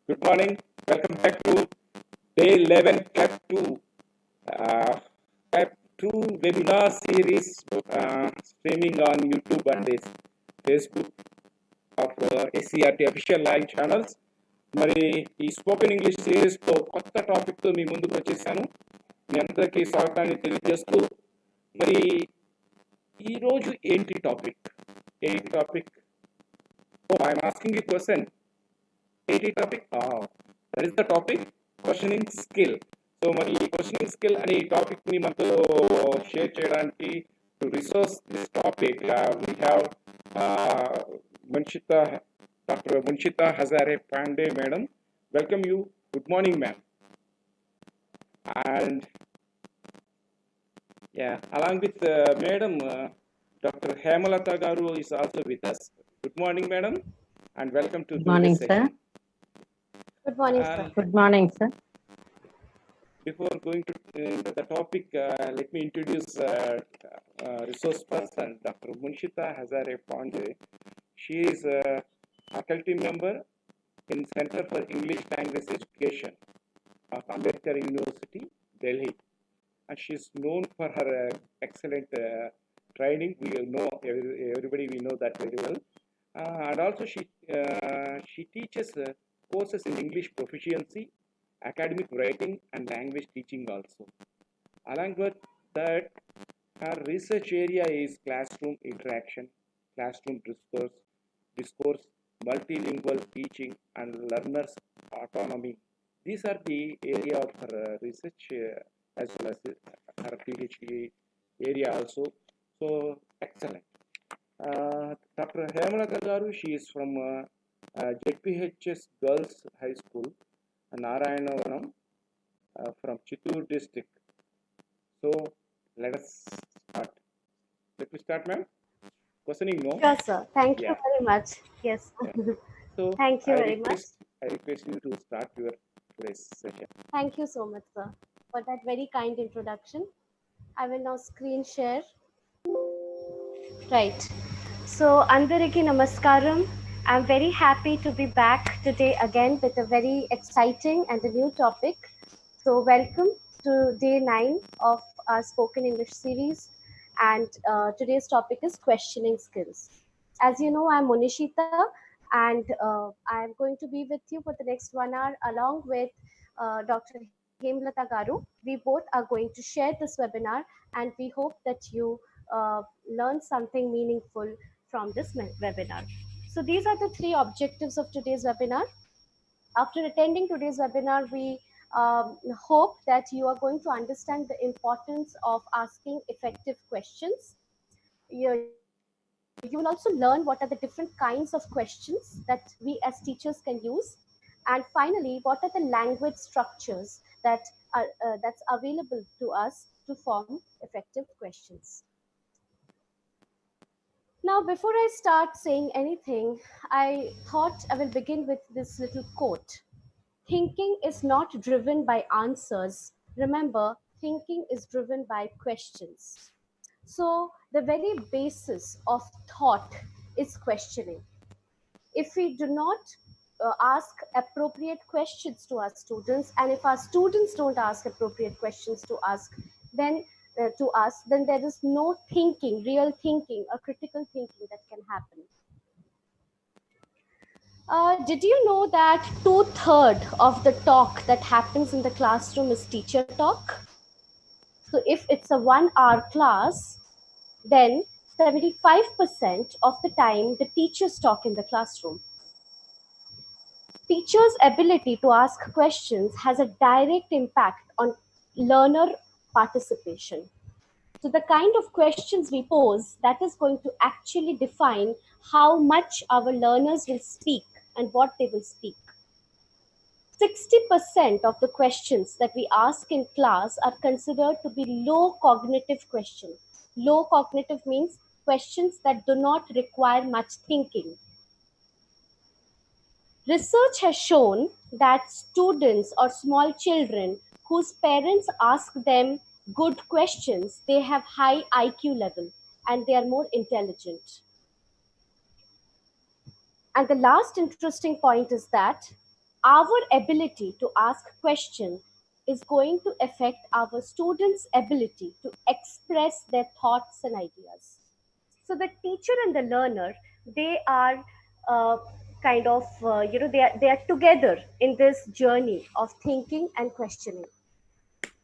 Good morning. Welcome back to day 11, Clep 2. Clep 2 webinar series streaming on YouTube and Facebook of SCRT official live channels. మరి ఈ spoken English సిరీస్తో కొత్త టాపిక్తో మీ ముందుకు వచ్చేసాను. మీ అందరికీ స్వాగతాన్ని తెలియజేస్తూ మరి ఈరోజు ఏంటి topic? Oh, I'm asking you a question. ఏంటి topic? That is the topic questioning skill. So మరి క్వశ్చనింగ్ స్కిల్ అనే టాపిక్ ని మనతో షేర్ చేయడానికి to resource this topic we have Monishita, Dr. Monishita Hajra Pande, madam. Welcome you. Good morning, ma'am. And yeah, along with madam, Dr. Hemalata Garu is also with us. Good morning, madam, and welcome to Good morning, sir. Good morning, sir. Good morning, sir. Before going to the topic, let me introduce resource person, Dr. Monishita Hajra Pande. She is a faculty member in Center for English Language Education of Ambedkar University, Delhi. And she is known for her excellent training. We know, everybody we know that very well. And also she teaches courses in English proficiency, academic writing, and language teaching also. Along with that, her research area is classroom interaction, classroom discourse, multilingual teaching, and learners' autonomy. These are the area of her research as well as her PhD area also. So excellent. Dr. Hemalata Garu, she is from JPHS Girls High School, Narayanavanam, from Chittoor district. So let us start. Let me start, ma'am. Questioning, no? Sure, sir. Thank you very much. Yes. Yeah. So Thank you very much. I request you to start your today's session. Thank you so much, sir, for that very kind introduction. I will now screen share. Right. So, Andariki Namaskaram. I'm very happy to be back today again with a very exciting and a new topic. So, welcome to day 9 of our spoken English series. And today's topic is questioning skills. As you know, I'm Monishita, and I'm going to be with you for the next 1 hour along with Dr. Hemalata Garu. We both are going to share this webinar, and we hope that you learn something meaningful from this webinar. So these are the 3 objectives of today's webinar. After attending today's webinar, we hope that you are going to understand the importance of asking effective questions. You will also learn what are the different kinds of questions that we as teachers can use. And finally, what are the language structures that are that's available to us to form effective questions. Now, before I start saying anything, I thought I will begin with this little quote. Thinking is not driven by answers. Remember, thinking is driven by questions. So the very basis of thought is questioning. If we do not ask appropriate questions to our students, and if our students don't ask appropriate questions to us, then there is no thinking, real thinking, or critical thinking that can happen. Did you know that 2/3 of the talk that happens in the classroom is teacher talk? So if it's a 1-hour class, then 75% of the time the teachers talk in the classroom. Teachers' ability to ask questions has a direct impact on learner participation. So the kind of questions we pose, that is going to actually define how much our learners will speak and what they will speak. 60% of the questions that we ask in class are considered to be low cognitive questions. Low cognitive means questions that do not require much thinking. Research has shown that students or small children whose parents ask them good questions, they have high IQ level and they are more intelligent. And the last interesting point is that our ability to ask questions is going to affect our students' ability to express their thoughts and ideas. So the teacher and the learner, they are uh, they are together in this journey of thinking and questioning.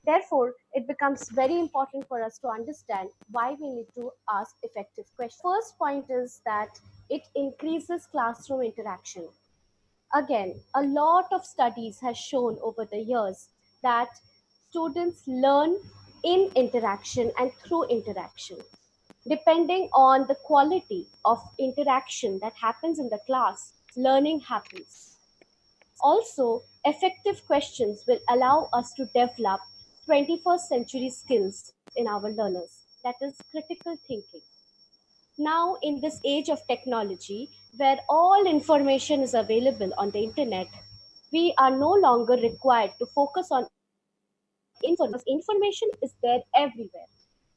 Therefore, it becomes very important for us to understand why we need to ask effective questions. First point is that it increases classroom interaction. Again, a lot of studies has shown over the years that students learn in interaction and through interaction. Depending on the quality of interaction that happens in the class, learning happens. Also, effective questions will allow us to develop 21st century skills in our learners, that is, critical thinking. Now, in this age of technology, where all information is available on the internet, we are no longer required to focus on information is there everywhere.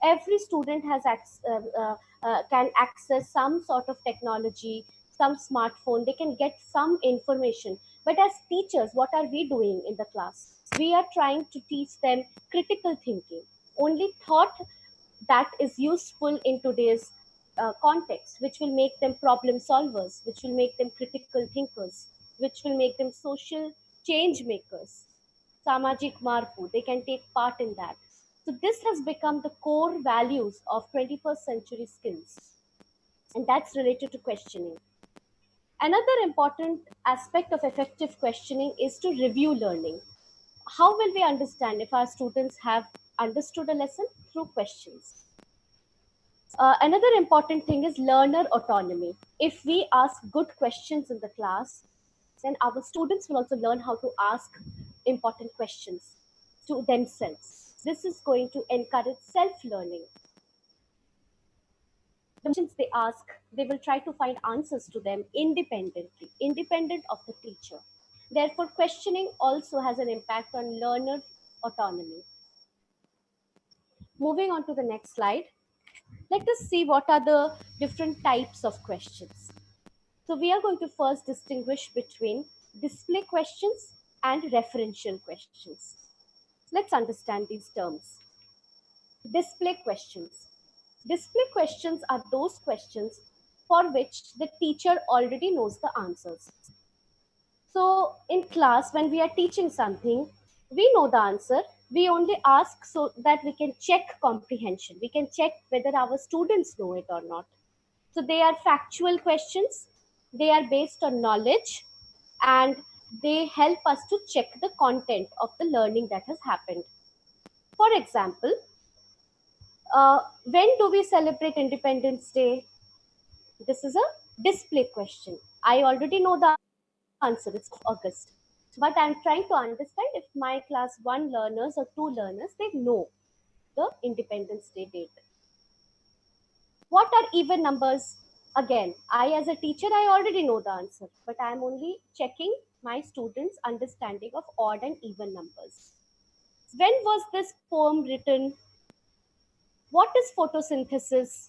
Every student can access some sort of technology, some smartphone. They can get some information. But as teachers, what are we doing in the class? We are trying to teach them critical thinking. Only thought that is useful in today's context, which will make them problem solvers, which will make them critical thinkers, which will make them social change makers, Samajik Marpu. They can take part in that. So this has become the core values of 21st century skills, and that's related to questioning. Another important aspect of effective questioning is to review learning. How will we understand if our students have understood a lesson? Through questions. Another important thing is learner autonomy. If we ask good questions in the class, then our students will also learn how to ask important questions to themselves. This is going to encourage self learning. The questions they ask, they will try to find answers to them independently, independent of the teacher. Therefore, questioning also has an impact on learner autonomy. Moving on to the next slide, let us see what are the different types of questions. So we are going to first distinguish between display questions and referential questions. Let's understand these terms. Display questions. Display questions are those questions for which the teacher already knows the answers. So in class, when we are teaching something, we know the answer. We only ask so that we can check comprehension. We can check whether our students know it or not. So they are factual questions. They are based on knowledge, and they help us to check the content of the learning that has happened. For example, when do we celebrate Independence Day? This is a display question. I already know the answer. It's August. But I'm trying to understand if my class 1 learners or 2 learners, they know the Independence Day date. What are even numbers? Again, I as a teacher, I already know the answer, but I'm only checking my students' understanding of odd and even numbers. When was this poem written? What is photosynthesis?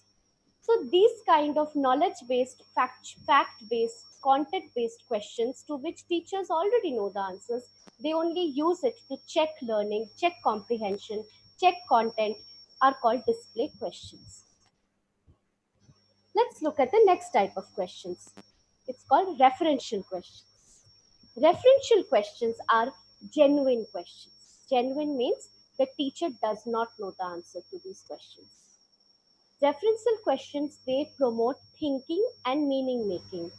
So these kind of knowledge-based, fact-based, content-based questions to which teachers already know the answers, they only use it to check learning, check comprehension, check content, are called display questions. Let's look at the next type of questions. It's called referential questions. Referential questions are genuine questions. Genuine means the teacher does not know the answer to these questions. Referential questions, they promote thinking and meaning making.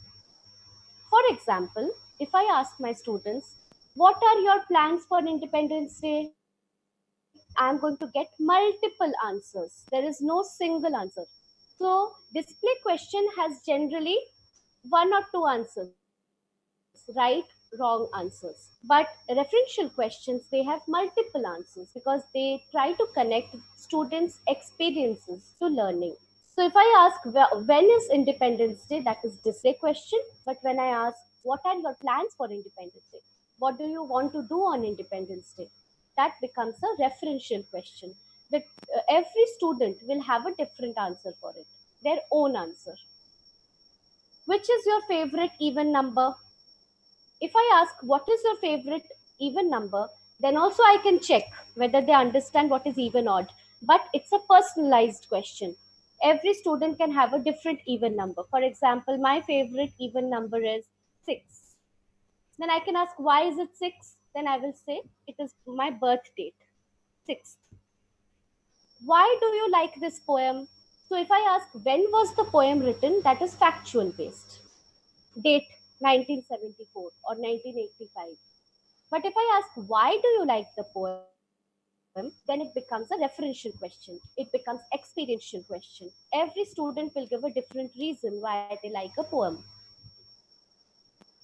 For example, if I ask my students, what are your plans for Independence Day? I'm going to get multiple answers. There is no single answer. So display question has generally one or two answers, right, wrong answers. But referential questions, they have multiple answers because they try to connect students' experiences to learning. So if I ask when is Independence Day, that is display question. But when I ask what are your plans for Independence Day, what do you want to do on Independence Day, that becomes a referential question. That every student will have a different answer for it, their own answer. Which is your favorite even number? If I ask what is your favorite even number, then also I can check whether they understand what is even odd. But it's a personalized question. Every student can have a different even number. For example, my favorite even number is 6. Then I can ask, why is it 6? Then I will say, it is my birth date, 6th. Why do you like this poem? So if I ask, when was the poem written, that is factual based. Date 1974 or 1985. But if I ask, why do you like the poem, then it becomes a referential question. It becomes experiential question. Every student will give a different reason why they like a poem.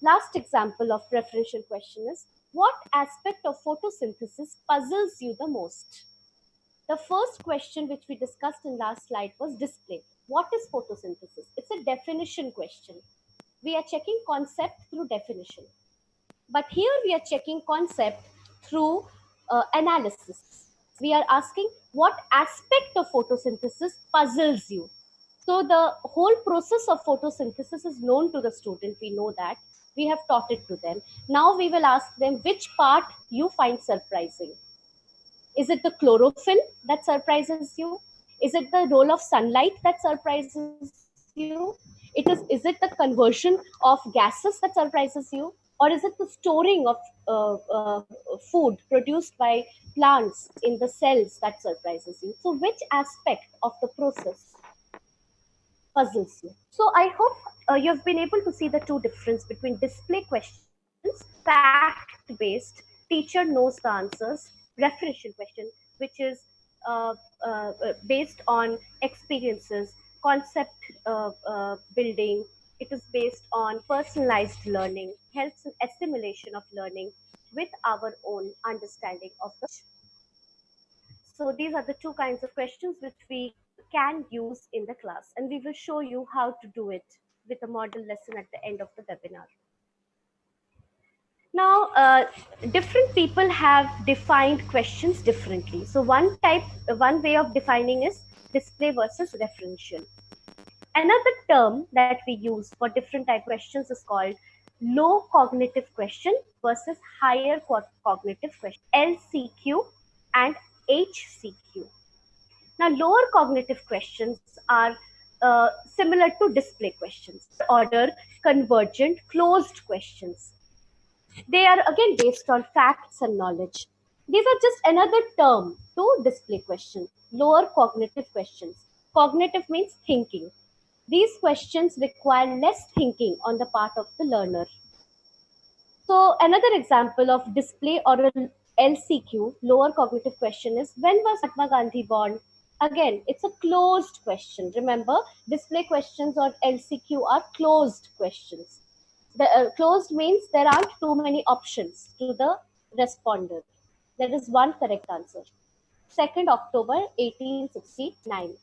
Last example of referential question is, what aspect of photosynthesis puzzles you the most? The first question which we discussed in last slide was display. What is photosynthesis? It's a definition question. We are checking concept through definition. But here we are checking concept through analysis. We are asking what aspect of photosynthesis puzzles you. So the whole process of photosynthesis is known to the student. We know that. We have taught it to them. Now we will ask them which part you find surprising. Is it the chlorophyll that surprises you? Is it the role of sunlight that surprises you? Is it the conversion of gases that surprises you? Or is it the storing of food produced by plants in the cells that surprises you? So which aspect of the process puzzles you? So I hope you've been able to see the two difference between display questions, fact based, teacher knows the answers, referential question, which is uh, based on experiences, concept building. It is based on personalized learning, helps in assimilation of learning with our own understanding of the. So these are the two kinds of questions which we can use in the class, and we will show you how to do it with a model lesson at the end of the webinar. Now, different people have defined questions differently. So one way of defining is display versus referential. Another term that we use for different type questions is called low cognitive question versus higher cognitive question, LCQ and HCQ. Now, lower cognitive questions are similar to display questions, order convergent closed questions. They are again based on facts and knowledge. These are just another term to display question. Lower cognitive questions. Cognitive means thinking. These questions require less thinking on the part of the learner. So another example of display or a LCQ, lower cognitive question, is when was Mahatma Gandhi born? Again, it's a closed question. Remember, display questions or LCQ are closed questions. The closed means there aren't too many options to the responder. There is one correct answer. 2nd October 1869.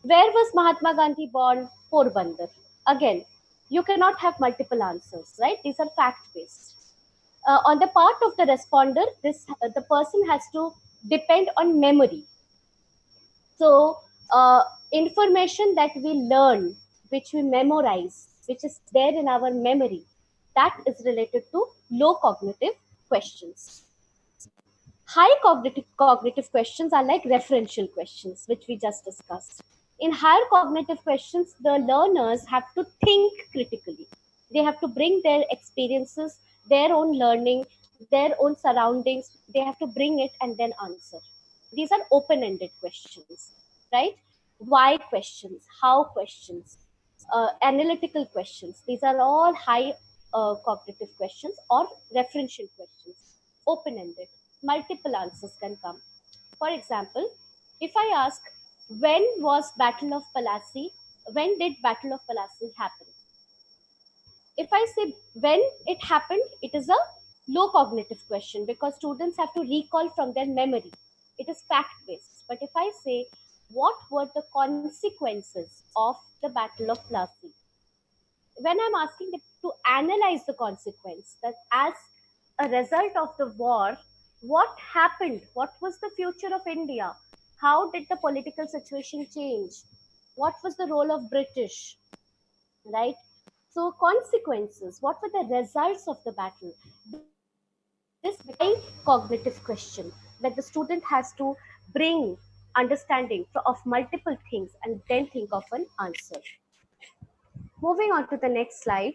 Where was Mahatma Gandhi born? Porbandar. Again, you cannot have multiple answers, right? These are fact based. On the part of the responder, the person has to depend on memory. So, information that we learn, which we memorize, which is there in our memory, that is related to low cognitive questions. High cognitive questions are like referential questions, which we just discussed. In higher cognitive questions, the learners have to think critically. They have to bring their experiences, their own learning, their own surroundings. They have to bring it and then answer. These are open-ended questions, right? Why questions, how questions, analytical questions. These are all high cognitive questions or referential questions, open-ended. Multiple answers can come. For example, if I ask, when was Battle of Plassey? When did Battle of Plassey happen? If I say when it happened, it is a low cognitive question because students have to recall from their memory. It is fact based. But if I say, what were the consequences of the Battle of Plassey? When I'm asking them to analyze the consequence, that as a result of the war, what happened? What was the future of India? How did the political situation change? What was the role of British? Right? So consequences, what were the results of the battle? This high cognitive question where the student has to bring understanding of multiple things and then think of an answer. Moving on to the next slide.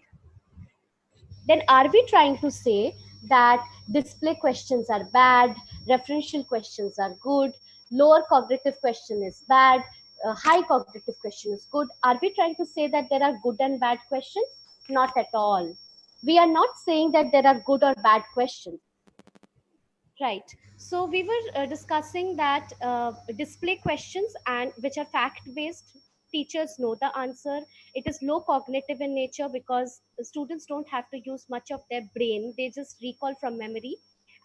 Then are we trying to say that display questions are bad, referential questions are good, lower cognitive question is bad, high cognitive question is good? Are we trying to say that there are good and bad questions? Not at all. We are not saying that there are good or bad questions. Right. So we were discussing that display questions and which are fact based. Teachers know the answer. It is low cognitive in nature because the students don't have to use much of their brain. They just recall from memory.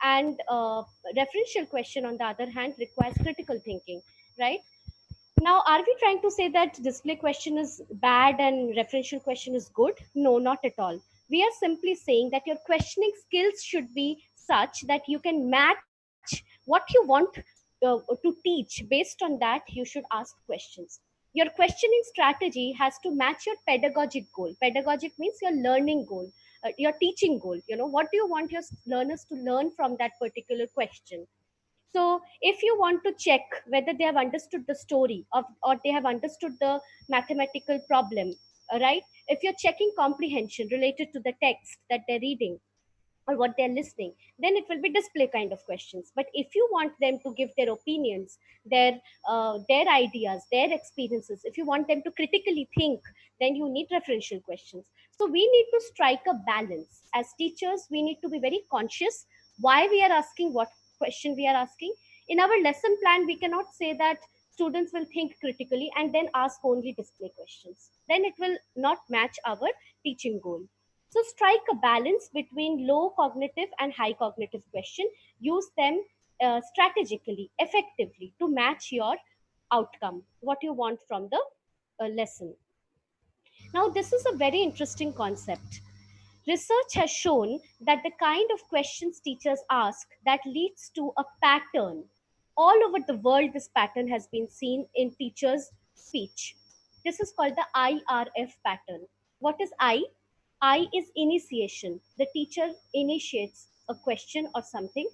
And referential question, on the other hand, requires critical thinking. Right. Now, are we trying to say that display question is bad and referential question is good? No, not at all. We are simply saying that your questioning skills should be such that you can match what you want to teach. Based on that, you should ask questions. Your questioning strategy has to match your pedagogic goal. Pedagogic means your learning goal, your teaching goal. You know, what do you want your learners to learn from that particular question? So if you want to check whether they have understood the story of, or they have understood the mathematical problem, right? If you're checking comprehension related to the text that they're reading or what they're listening, then it will be display kind of questions. But if you want them to give their opinions, their ideas, their experiences, if you want them to critically think, then you need referential questions. So we need to strike a balance. As teachers, we need to be very conscious why we are asking what question we are asking. In our lesson plan, we cannot say that students will think critically and then ask only display questions. Then it will not match our teaching goal. So strike a balance between low cognitive and high cognitive question. Use them strategically, effectively to match your outcome, what you want from the lesson. Now, this is a very interesting concept. Research has shown that the kind of questions teachers ask that leads to a pattern. All over the world, this pattern has been seen in teachers' speech. This is called the IRF pattern. What is I? I is initiation. The teacher initiates a question or something.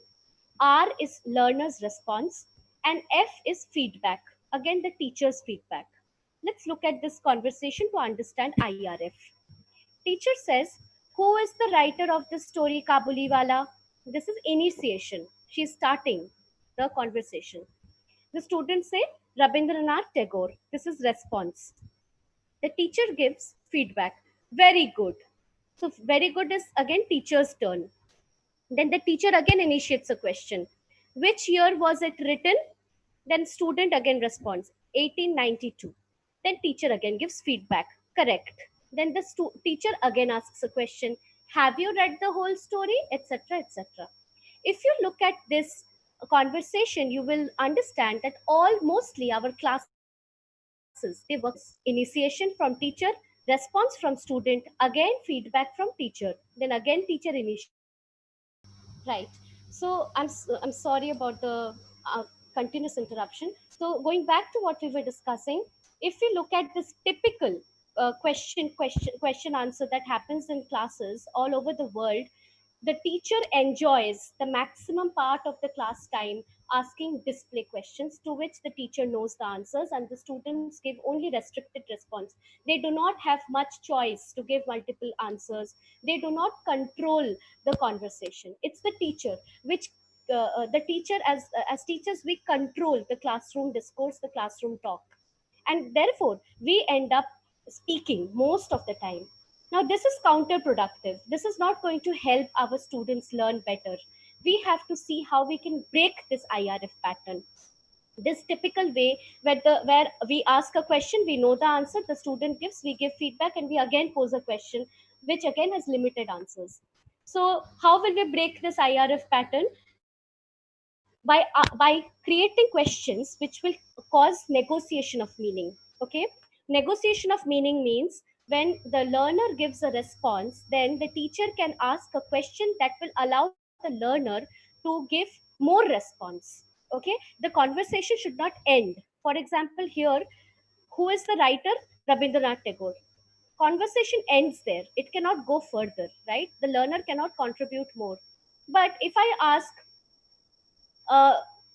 R is learner's response. And F is feedback. Again, the teacher's feedback. Let's look at this conversation to understand IRF. Teacher says, who is the writer of this story, Kabuliwala? This is initiation. She is starting the conversation. The students say, Rabindranath Tagore. This is response. The teacher gives feedback. Very good. So, very good is again teacher's turn. Then the teacher again initiates a question. Which year was it written? Then student again responds 1892. Then teacher again gives feedback. Correct. Then the teacher again asks a question. Have you read the whole story? Etc. etc. If you look at this conversation, you will understand that all mostly our classes they work like this: initiation from teacher, response from student, again feedback from teacher, then again teacher initiates. Right. So I'm sorry about the continuous interruption. So going back to what we were discussing, if we look at this typical question answer that happens in classes all over the world, the teacher enjoys the maximum part of the class time asking display questions to which the teacher knows the answers, and the students give only restricted response. They do not have much choice to give multiple answers. They do not control the conversation. It's the teacher which the teacher as teachers we control the classroom discourse, the classroom talk, and therefore we end up speaking most of the time. Now, this is counterproductive. This is not going to help our students learn better. We have to see how we can break this IRF pattern. This typical way where we ask a question, we know the answer, the student gives, we give feedback, and we again pose a question, which again has limited answers. So, how will we break this IRF pattern? By creating questions which will cause negotiation of meaning. Okay, negotiation of meaning means when the learner gives a response, then the teacher can ask a question that will allow the learner to give more response. Okay, the conversation should not end. For example, here, who is the writer? Rabindranath Tagore. conversation ends there. It cannot go further, right? The learner cannot contribute more. But if I ask, uh,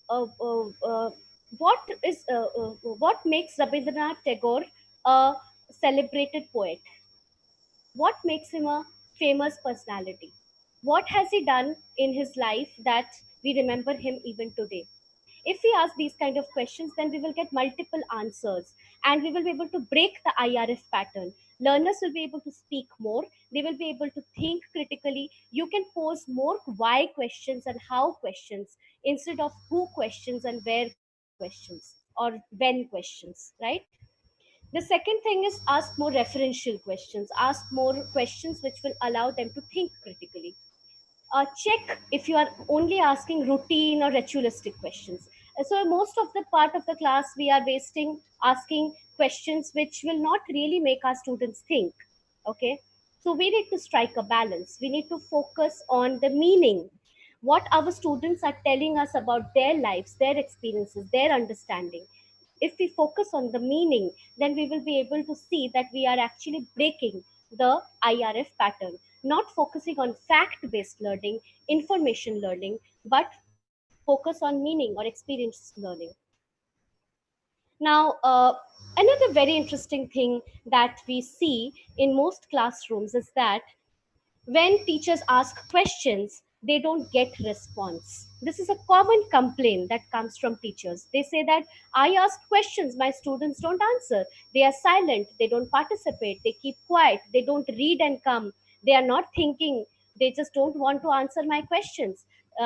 uh, uh, uh, what makes Rabindranath Tagore a celebrated poet? What makes him a famous personality? What has he done in his life that we remember him even today? If we ask these kind of questions, then we will get multiple answers, and we will be able to break the IRF pattern. Learners will be able to speak more, they will be able to think critically. You can pose more why questions and how questions instead of who questions and where questions or when questions, right? The second thing is ask more referential questions, ask more questions which will allow them to think critically. Check if you are only asking routine or ritualistic questions. So most of the part of the class we are wasting asking questions which will not really make our students think. Okay, so we need to strike a balance. We need to focus on the meaning, what our students are telling us about their lives, their experiences, their understanding. If we focus on the meaning, then we will be able to see that we are actually breaking the IRF pattern, not focusing on fact based learning, information learning, but focus on meaning or experience learning. Now, another very interesting thing that we see in most classrooms is that when teachers ask questions, they don't get response. This is a common complaint that comes from teachers. They say that I ask questions, my students don't answer. They are silent, they don't participate, they keep quiet, they don't read and come, they are not thinking, they just don't want to answer my questions.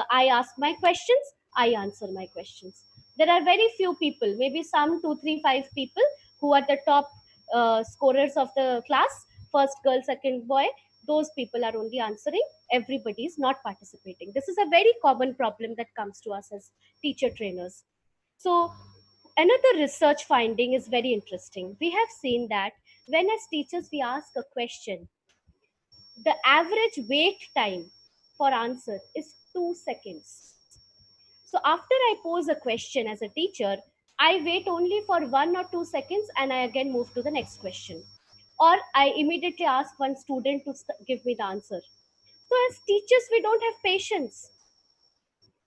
I ask my questions, I answer my questions. There are very few people, maybe some two, three, five people who are the top scorers of the class, first girl, second boy. Those people are only answering, everybody is not participating. This is a very common problem that comes to us as teacher trainers. So another research finding is very interesting. We have seen that when as teachers we ask a question, the average wait time for answer is 2 seconds. So after I pose a question as a teacher, I wait only for 1 or 2 seconds and I again move to the next question. Or I immediately ask one student to give me the answer. So as teachers, we don't have patience.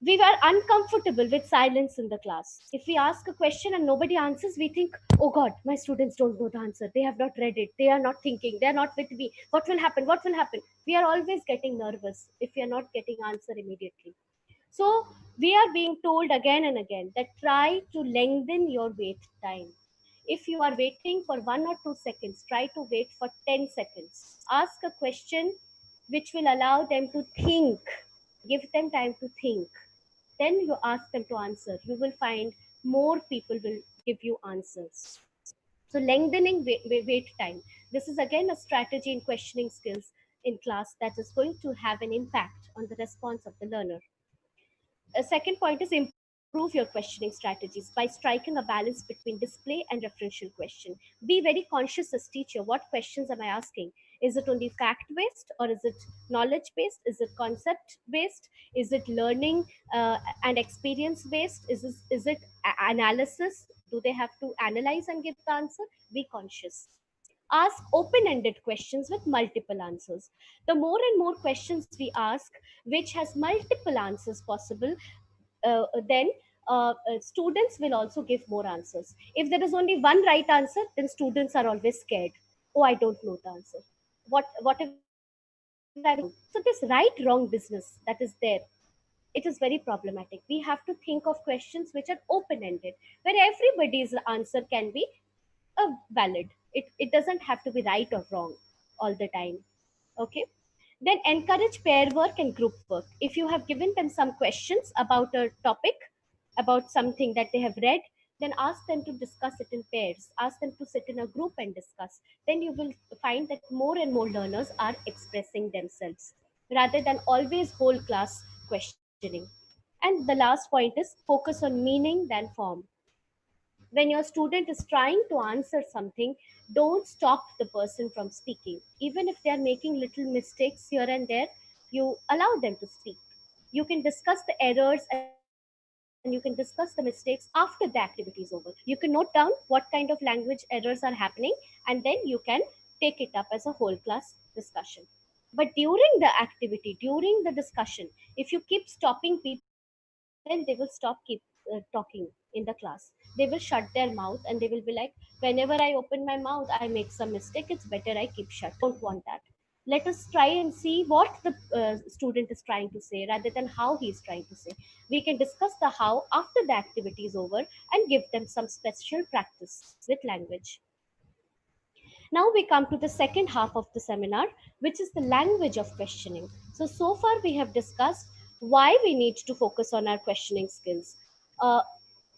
We were uncomfortable with silence in the class. If we ask a question and nobody answers, we think, oh God, my students don't know the answer. They have not read it. They are not thinking. They are not with me. What will happen? What will happen? We are always getting nervous if we are not getting answer immediately. So we are being told again and again that try to lengthen your wait time. If you are waiting for 1 or 2 seconds, try to wait for 10 seconds. Ask a question which will allow them to think. Give them time to think. Then you ask them to answer. You will find more people will give you answers. So lengthening wait time. This is again a strategy in questioning skills in class that is going to have an impact on the response of the learner. A second point is improve your questioning strategies by striking a balance between display and referential question. Be very conscious as teacher. What questions am I asking? Is it only fact based or is it knowledge based? Is it concept based? Is it learning and experience based? Is it analysis? Do they have to analyze and give the answer? Be conscious. Ask open ended questions with multiple answers. The more and more questions we ask, which has multiple answers possible, then students will also give more answers. If there is only one right answer, then students are always scared. Oh, I don't know the answer. Whatever I will do. So this right wrong business that is there, it is very problematic. We have to think of questions which are open ended, where everybody's answer can be valid. It doesn't have to be right or wrong all the time. Okay. Then encourage pair work and group work. If you have given them some questions about a topic, about something that they have read, then ask them to discuss it in pairs. Ask them to sit in a group and discuss. Then you will find that more and more learners are expressing themselves rather than always whole class questioning. And the last point is focus on meaning than form. When your student is trying to answer something, don't stop the person from speaking. Even if they are making little mistakes here and there, you allow them to speak. You can discuss the errors and you can discuss the mistakes after the activity is over. You can note down what kind of language errors are happening, and then you can take take it up as a whole class discussion. But during the activity, during the discussion, if you keep stopping people, then they will stop keep talking in the class. They will shut their mouth and they will be like, whenever I open my mouth, I make some mistake. It's better I keep shut. Don't want that. Let us try and see what the student is trying to say rather than how he is trying to say. We can discuss the how after the activity is over and give them some special practice with language. Now we come to the second half of the seminar, which is the language of questioning. So far we have discussed why we need to focus on our questioning skills. Uh,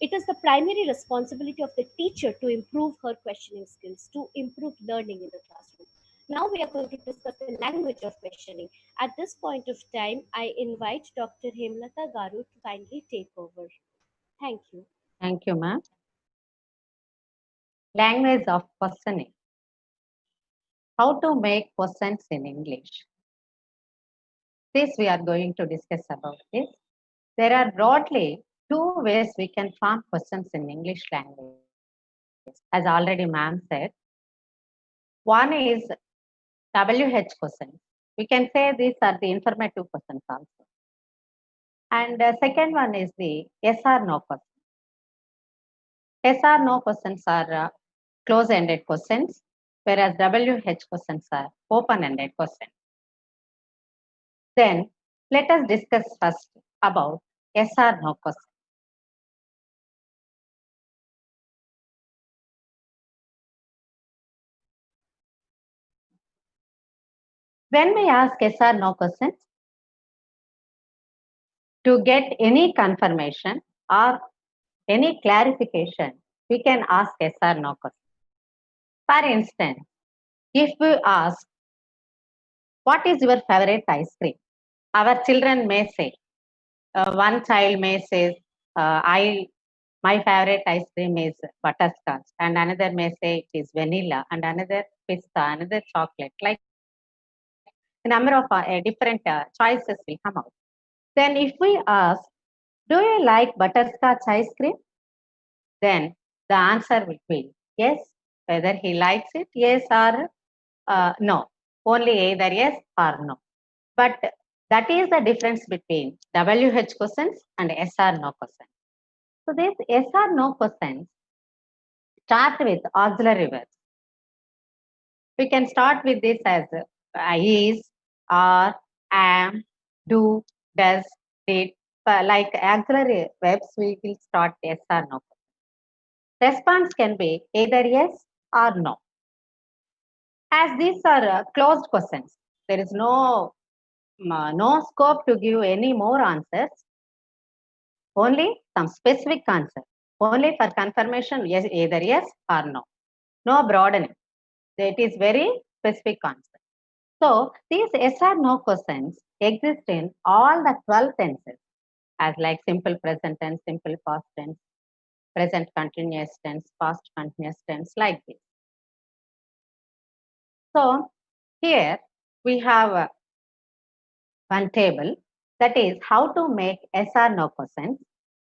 it is the primary responsibility of the teacher to improve her questioning skills, to improve learning in the classroom. Now we are going to discuss the language of questioning. At this point of time, I invite Dr. Hemlata Garu to kindly take over. Thank you. Thank you, ma'am. Language of questioning. How to make questions in English. This we are going to discuss about this. There are broadly two ways we can form questions in English language. As already ma'am said, one is WH questions. We can say these are the informative questions also. And the second one is the yes or no questions. Yes or no questions are close-ended questions, whereas WH questions are open-ended questions. Then let us discuss first about yes or no question. When we ask yes or no questions, to get any confirmation or any clarification, we can ask yes or no question. For instance, if we ask, what is your favorite ice cream? Our children may say, one child may say, my favorite ice cream is butterscotch, and another may say it is vanilla, and another pista, another chocolate. Like a number of different choices will come out. Then if we ask, do you like butterscotch ice cream? Then the answer will be yes, whether he likes it, yes or no. Only either yes or no. But that is the difference between WH questions and yes or no questions. So these yes or no questions start with auxiliary verbs. We can start with this as is, are, am, do, does, did. Like auxiliary verbs, we will start yes or no. Response can be either yes or no. As these are closed questions, there is no scope to give any more answers. Only some specific answer. Only for confirmation, yes, either yes or no. No broadening. It is very specific answer. So these yes or no questions exist in all the 12 tenses, as like simple present tense, simple past tense, present continuous tense, past continuous tense, like this. So here we have one table, that is how to make yes or no questions.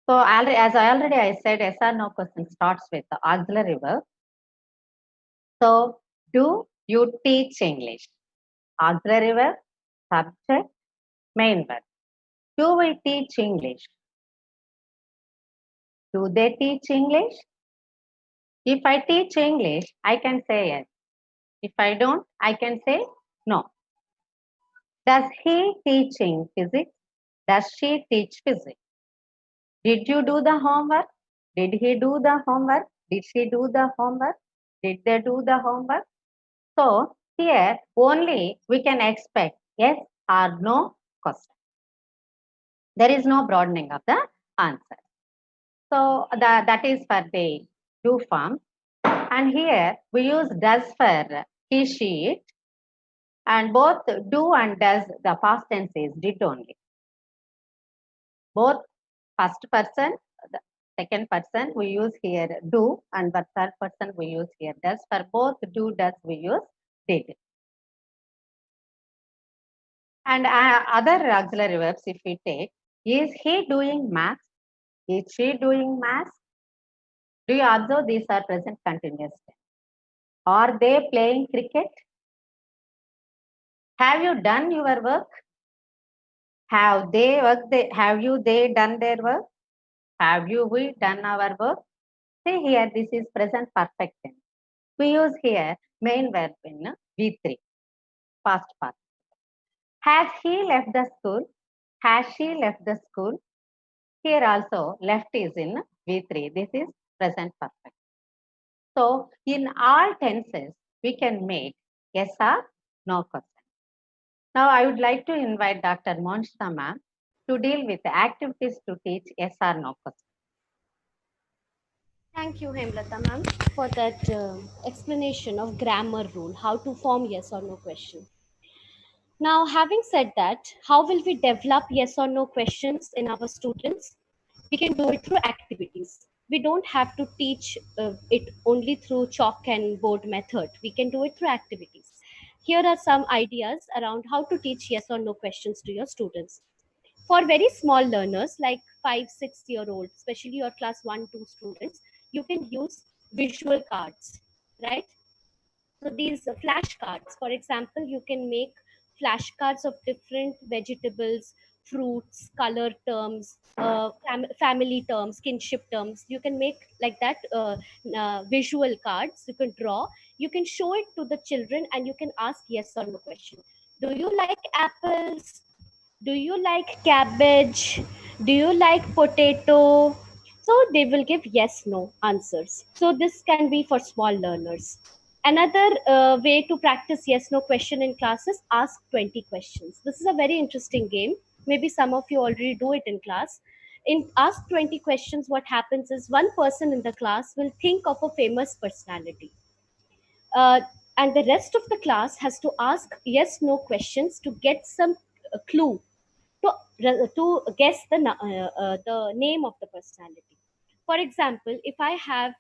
So as I said, yes or no question starts with the auxiliary verb. So do you teach English? Auxiliary verb, subject, main verb. Do we teach English? Do they teach English? If I teach English, I can say yes. If I don't, I can say no. Does he teaching physics? Does she teach physics? Did you do the homework? Did he do the homework? Did she do the homework? Did they do the homework? So here only we can expect yes or no question. There is no broadening of the answer. So that is for the do form. And here we use does for he, she, it. And both do and does, the past tense is did only. Both first person, the second person we use here do, and for third person we use here does. For both do, does we use did. And other auxiliary verbs, if we take, is he doing math? Is she doing math? Do you observe these are present continuous tense? Are they playing cricket? Have you done your work? Have they done their work? Have we done our work? See here, this is present perfect tense. We use here main verb in V3, past part. Has he left the school? Has she left the school? Here also left is in V3. This is present perfect. So in all tenses, we can make yes or no question. Now I would like to invite Dr. Monishita ma'am to deal with activities to teach yes or no question. Thank you, Hemlata ma'am, for that explanation of grammar rule, how to form yes or no question. Now, having said that, how will we develop yes or no questions in our students? We can do it through activities. We don't have to teach it only through chalk and board method. We can do it through activities. Here are some ideas around how to teach yes or no questions to your students. For very small learners like 5, 6 year olds, especially your class 1, 2 students, you can use visual cards, right? So these flashcards, for example, you can make flashcards of different vegetables, fruits, color terms, family terms, kinship terms. You can make like that visual cards. You can draw. You can show it to the children, and you can ask yes or no question. Do you like apples? Do you like cabbage? Do you like potato? So they will give yes no answers. So this can be for small learners. Another way to practice yes no question in class is ask 20 questions. This is a very interesting game. Maybe some of you already do it in class. In ask 20 questions, what happens is one person in the class will think of a famous personality, uh, and the rest of the class has to ask yes no questions to get some clue to guess the name of the personality. For example, if I have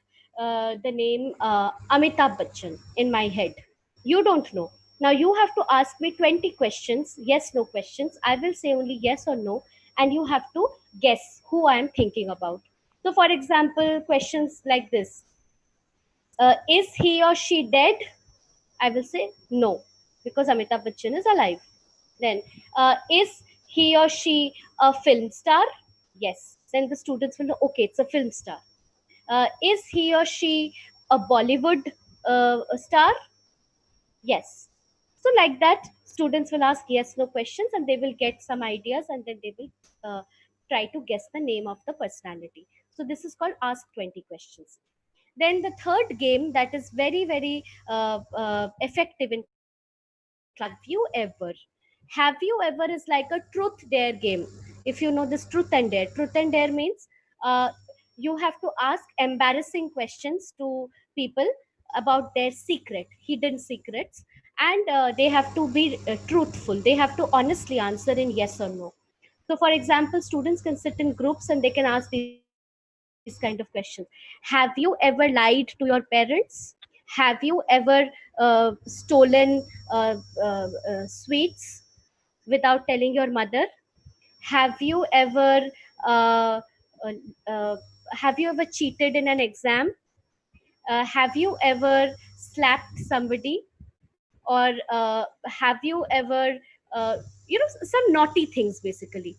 the name Amitabh Bachchan in my head, you don't know. Now you have to ask me 20 questions, yes no questions. I will say only yes or no, and you have to guess who I am thinking about. So, for example, questions like this: is he or she dead? I will say no, because Amitabh Bachchan is alive. Then, is he or she a film star? Yes. Then the students will know, okay, it's a film star. Is he or she a Bollywood star? Yes. So, like that, students will ask yes no questions, and they will get some ideas, and then they will try to guess the name of the personality. So, this is called Ask 20 Questions. Then the third game that is very, very effective in class, have you ever is like a truth dare game. If you know this truth and dare means uh, you have to ask embarrassing questions to people about their hidden secrets, and they have to be truthful. They have to honestly answer in yes or no. So, for example, students can sit in groups and they can ask these kind of questions. Have you ever lied to your parents? Have you ever stolen sweets without telling your mother? Have you ever uh, uh, uh, have you ever cheated in an exam? Have you ever slapped somebody? Or have you ever some naughty things basically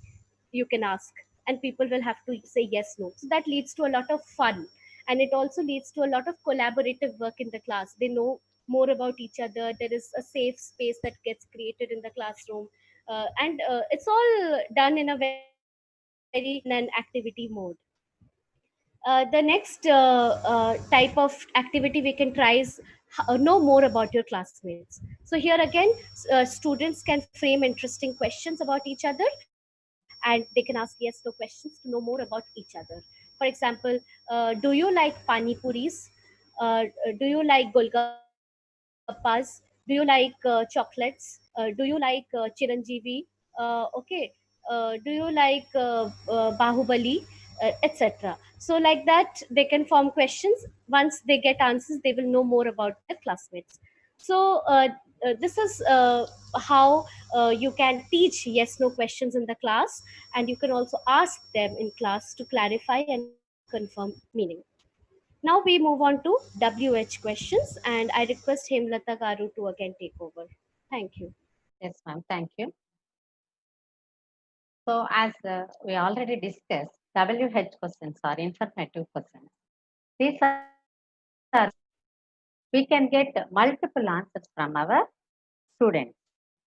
you can ask, and people will have to say yes no. So that leads to a lot of fun, and it also leads to a lot of collaborative work in the class. They know more about each other. There is a safe space that gets created in the classroom, and it's all done in a very fun and activity mode. The next type of activity we can try is know more about your classmates. So here again, students can frame interesting questions about each other, and they can ask yes no questions to know more about each other. For example, do you like pani puris? Do you like golgappas? Do you like chocolates? Do you like chiranjeevi? Okay. Do you like bahubali? Etc. So like that they can form questions. Once they get answers, they will know more about their classmates. So this is how you can teach yes no questions in the class, and you can also ask them in class to clarify and confirm meaning. Now we move on to WH questions, and I request Hemlata Garu to again take over. Thank you. Yes, ma'am. Thank you. So, as we already discussed, WH questions are informative questions. These are we can get multiple answers from our students.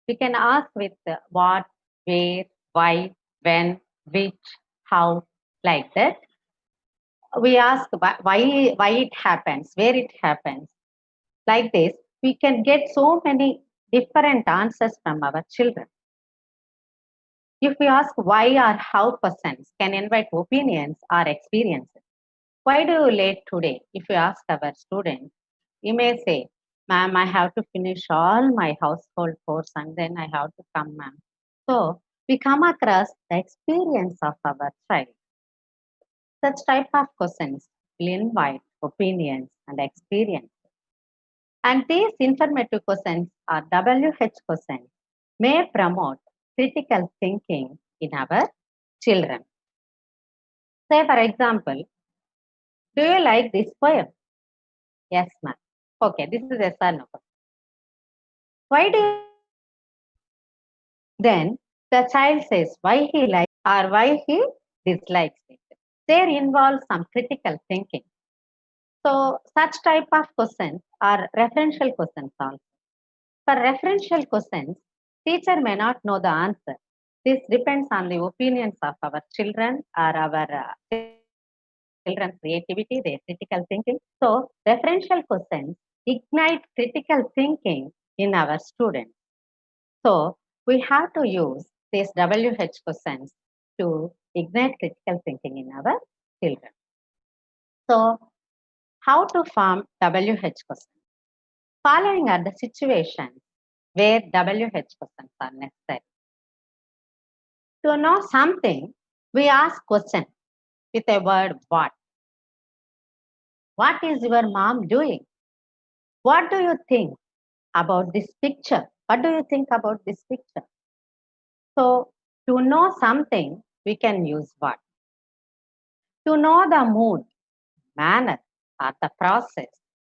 We can ask with what, where, why, when, which, how, like that. We ask why it happens, where it happens. Like this, we can get so many different answers from our children. If we ask why or how questions can invite opinions or experiences. Why do you late today? If you ask our student, you may say, ma'am, I have to finish all my household chores and then I have to come, ma'am. So we come across the experience of our child. Such type of questions will invite opinions and experience. And these informative questions or WH questions may promote critical thinking in our children. Say, for example, do you like this poem? Yes, ma'am. Okay, this is yes or no. Why do you? Then the child says why he likes or why he dislikes it. There involves some critical thinking. So such type of questions are referential questions also. For referential questions, teacher may not know the answer. This depends on the opinions of our children or our children's creativity, their critical thinking. So referential questions ignite critical thinking in our students. So we have to use these WH questions to ignite critical thinking in our children. So how to form WH questions? Following are the situations where WH questions are necessary. To know something, we ask question with a word what. What is your mom doing? What do you think about this picture? What do you think about this picture? So to know something, we can use what. To know the mood, manner, or the process,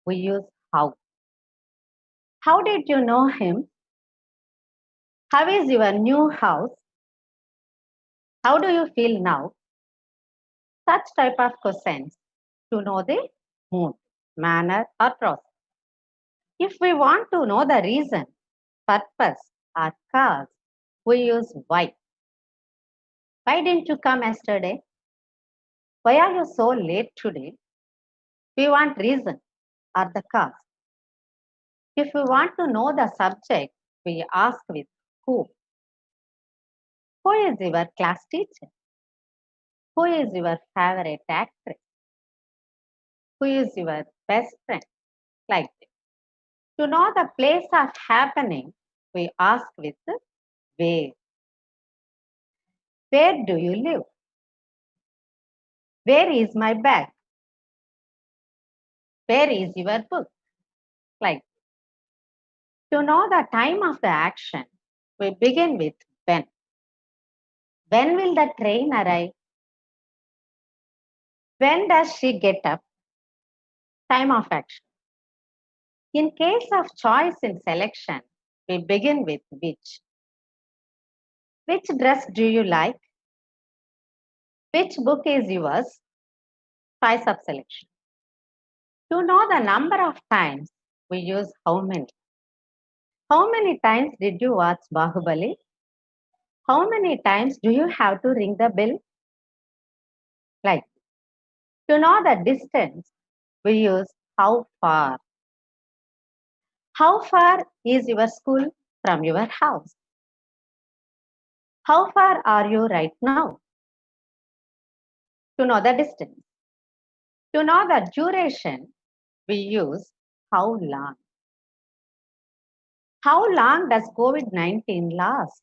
we use how. How did you know him? How is your new house? How do you feel now? Such type of questions to know the mood, manner, or process. If we want to know the reason, purpose, or cause, we use why. Why didn't you come yesterday? Why are you so late today? We want reason or the cause. If we want to know the subject, we ask with who. Who is your class teacher? Who is your favorite actress? Who is your best friend? Like this. To know the place of happening, we ask with where. Where do you live? Where is my bag? Where is your book? Like this. To know the time of the action, we begin with when. When will the train arrive? When does she get up? Time of action. In case of choice in selection, we begin with which. Which dress do you like? Which book is yours? Choice of selection. To know the number of times, we use how many. How many times did you watch Bahubali? How many times do you have to ring the bell? Like to know the distance, we use how far. How far is your school from your house? How far are you right now? To know the distance. To know the duration, we use how long. How long does COVID-19 last?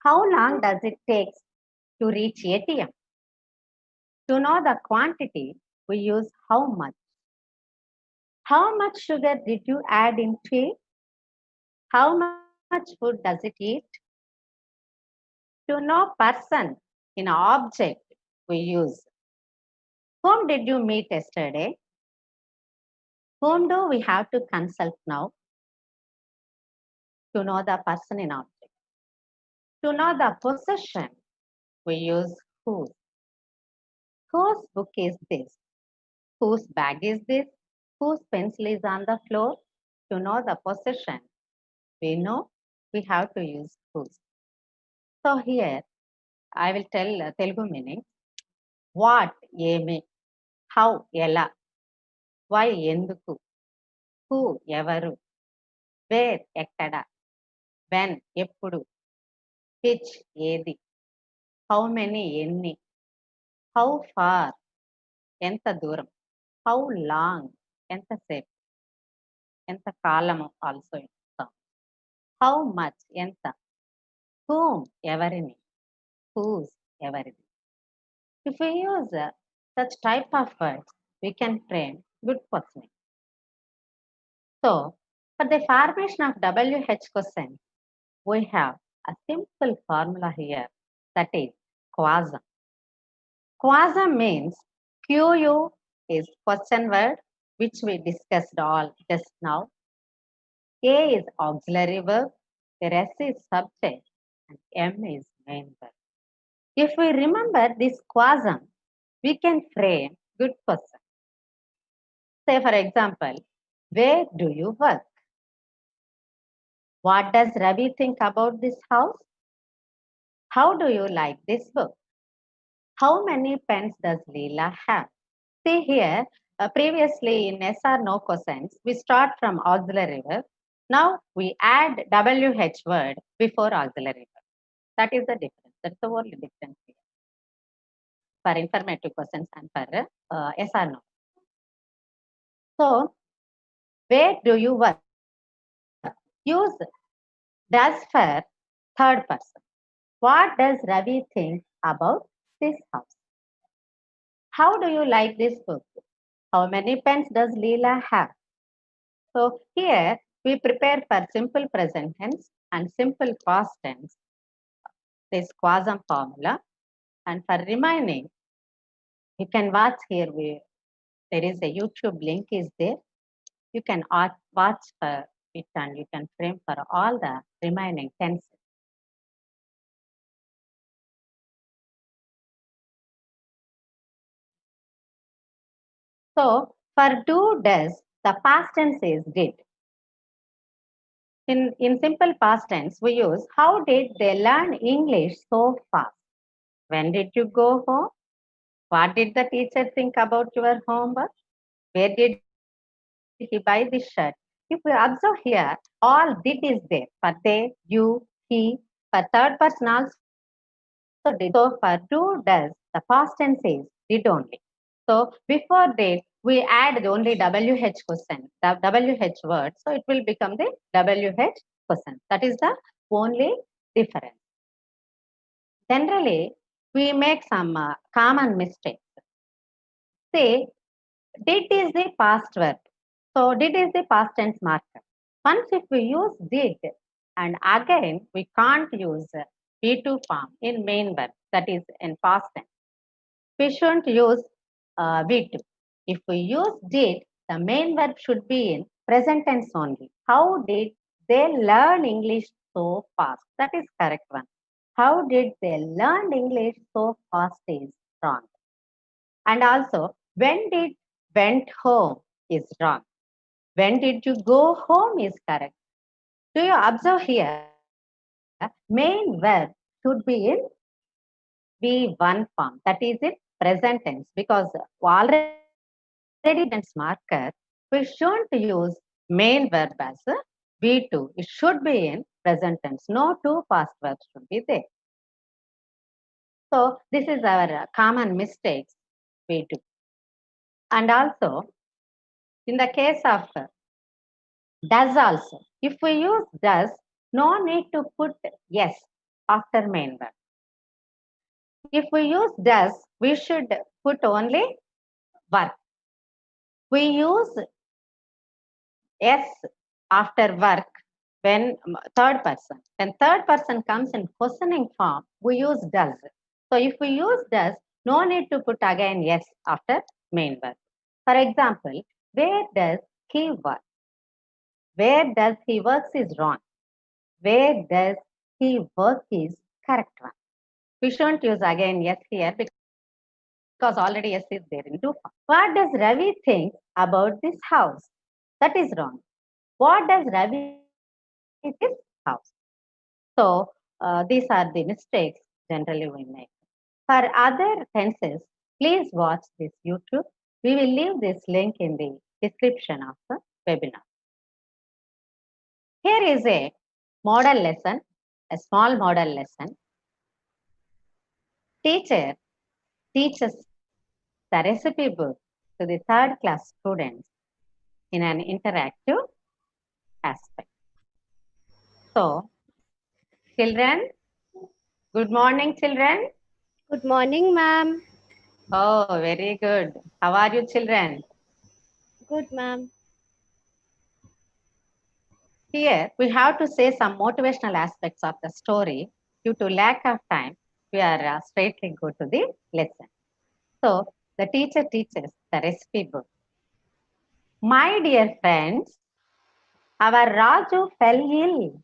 How long does it take to reach ATM? To know the quantity, we use how much. How much sugar did you add into it? How much food does it eat? To know person in object, we use Whom did you meet yesterday? Whom do we have to consult now? To know the person in object. To know the possession, we use whose. Whose book is this? Whose bag is this? Whose pencil is on the floor? To know the possession, we know we have to use whose. So here, I will tell Telugu meaning. What, ఏమి, how, ఎలా, why, ఎందుకు, who, ఎవరు, where, ఎక్కడ, when, ఎప్పుడు, which, ఏది, how many, ఎన్ని, how far, ఎంత దూరం, how long, ఎంతసేపు, ఎంత కాలము ఆల్సో ఇస్తాం, how much, ఎంత, whom, ఎవరిని, whose, ఎవరిది. If we use such type of words, we can frame good questioning. So, for the formation of WH question, we have a simple formula here, that is quasum. Quasum means QU is question word, which we discussed all just now. A is auxiliary verb, the rest is subject, and M is main verb. If we remember this quasum, we can frame good question. Say, for example, where do you work? What does Ravi think about this house? How do you like this book? How many pens does Leela have? See here, previously in yes or no questions, we start from auxiliary verb. Now we add WH word before auxiliary verb. That is the difference. That's the only difference here for informative questions and for yes or no. So, where do you work? Use does for third person. What does Ravi think about this house? How do you like this book? How many pens does Leela have? So here we prepare for simple present tense and simple past tense, this quasum formula. And for remaining, you can watch here. There is a YouTube link is there. You can watch for it and you can frame for all the remaining tenses. So for do, does, the past tense is did. In simple past tense, we use how did they learn English so fast? When did you go home? What did the teacher think about your homework? Where did he buy this shirt? If we observe here, all did is there. For they, you, he. For third person also did. So for do, does, the past tense is did only. So before did, we add only WH question, the WH word. So it will become the WH question. That is the only difference. Generally, we make some common mistakes. Say, did is the past verb. So did is the past tense marker. Once if we use did, and again we can't use V2 form in main verb, that is in past tense. We shouldn't use V2. If we use did, the main verb should be in present tense only. How did they learn English so fast? That is correct one. How did they learn English so fast is wrong. And also, when did went home is wrong. When did you go home is correct. Do you observe here? Main verb should be in V1 form. That is in present tense, because already tense marker, we shouldn't use main verb as a V2. It should be in present tense. No two past verbs should be there. So this is our common mistakes we do. And also, in the case of does also, if we use does, no need to put yes after main verb. If we use does, we should put only work. We use yes after work when third person. When third person comes in questioning form, we use does. So if we use does, No need to put again yes after main verb. For example, where does he work? Where does he work is wrong. Where does he work is correct one. We shouldn't use again yes here because already yes is there in do form. What does Ravi think about this house? That is wrong. What does Ravi think this house? So these are the mistakes generally we make. For other tenses, please watch this YouTube. We will leave this link in the description of the webinar. Here is a model lesson, a small model lesson. Teacher teaches the recipe book to the third class students in an interactive aspect. So, children, good morning, children. Good morning, ma'am. Oh, very good. How are you, children? Good, ma'am. Here, we have to say some motivational aspects of the story. Due to lack of time, we are straightly go to the lesson. So, the teacher teaches the recipe book. My dear friends, our Raju fell ill.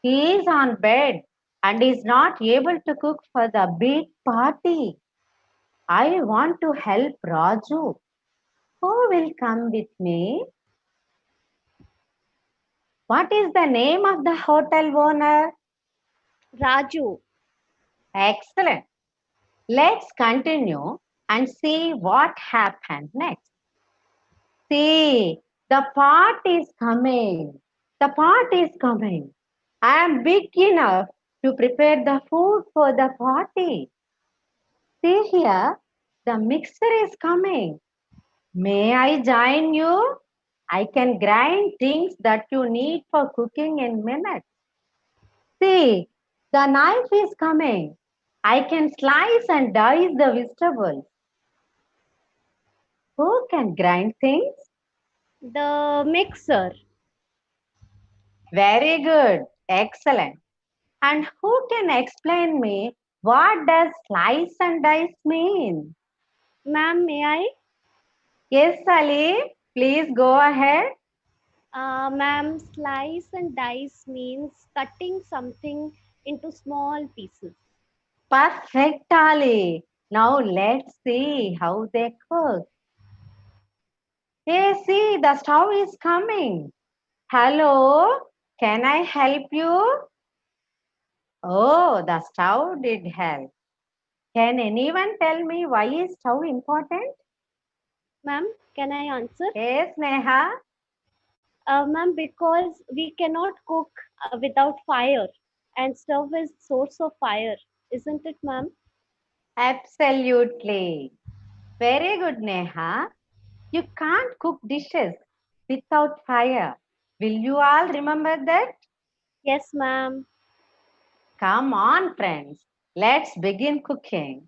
He is on bed and is not able to cook for the big party. I want to help Raju. Who will come with me? What is the name of the hotel owner? Raju. Excellent. Let's continue and see what happened next. See, the part is coming. The part is coming. I am big enough to prepare the food for the party. See here, the mixer is coming. May I join you? I can grind things that you need for cooking in minutes. See, the knife is coming. I can slice and dice the vegetables. Who can grind things? The mixer. Very good. Excellent. And who can explain me what does slice and dice mean? Ma'am, may I? Yes, Ali. Please go ahead. Ma'am, slice and dice means cutting something into small pieces. Perfect, Ali. Now let's see how they cook. Hey, see, the stove is coming. Hello, can I help you? Oh, the stove did help. Can anyone tell me why is stove important? Ma'am, can I answer? Yes, Neha. Ma'am, because we cannot cook without fire, and stove is source of fire, isn't it, ma'am? Absolutely. Very good, Neha. You can't cook dishes without fire. Will you all remember that? Yes, ma'am. Come on, friends. Let's begin cooking.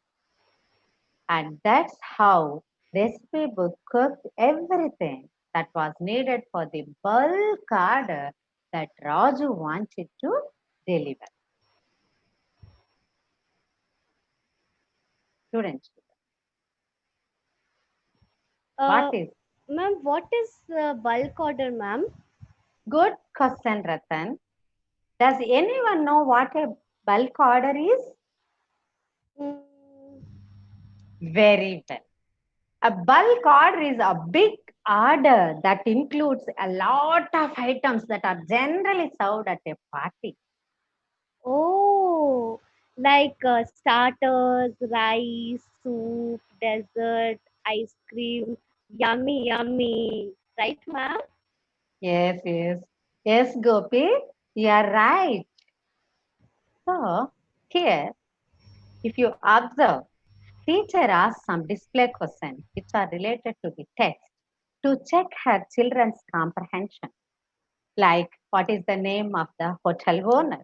And that's how recipe book cooked everything that was needed for the bulk order that Raju wanted to deliver. Students, Uh, what is Ma'am, what is bulk order, ma'am? good question, Ratan? Does anyone know what a bulk order is? Mm, Very well. A bulk order is a big order that includes a lot of items that are generally served at a party. oh, like starters, rice, soup, dessert, ice cream. Yummy, yummy. Right, ma'am? Yes, yes. Yes, Gopi, you are right. So, here, if you observe, teacher asks some display questions which are related to the text to check her children's comprehension. Like, what is the name of the hotel owner?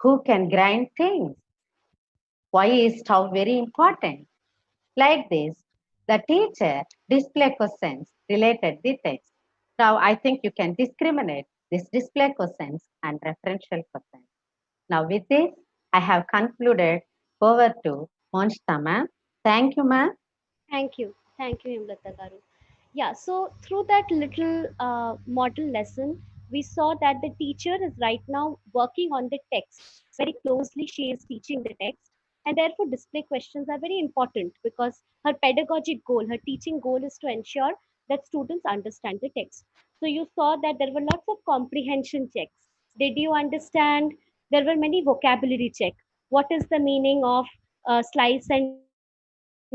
Who can grind things? Why is stove very important? Like this, the teacher display questions related the text. Now, I think you can discriminate these display questions and referential questions. Now, with this, I have concluded over to Monishita ma'am. Thank you, ma'am. Thank you. Thank you, Himlata Garu. Yeah, so through that little model lesson, we saw that the teacher is right now working on the text. Very closely, she is teaching the text, and therefore, display questions are very important because her pedagogic goal, her teaching goal is to ensure that students understand the text. So, you saw that there were lots of comprehension checks. Did you understand? There were many vocabulary checks. What is the meaning of slice and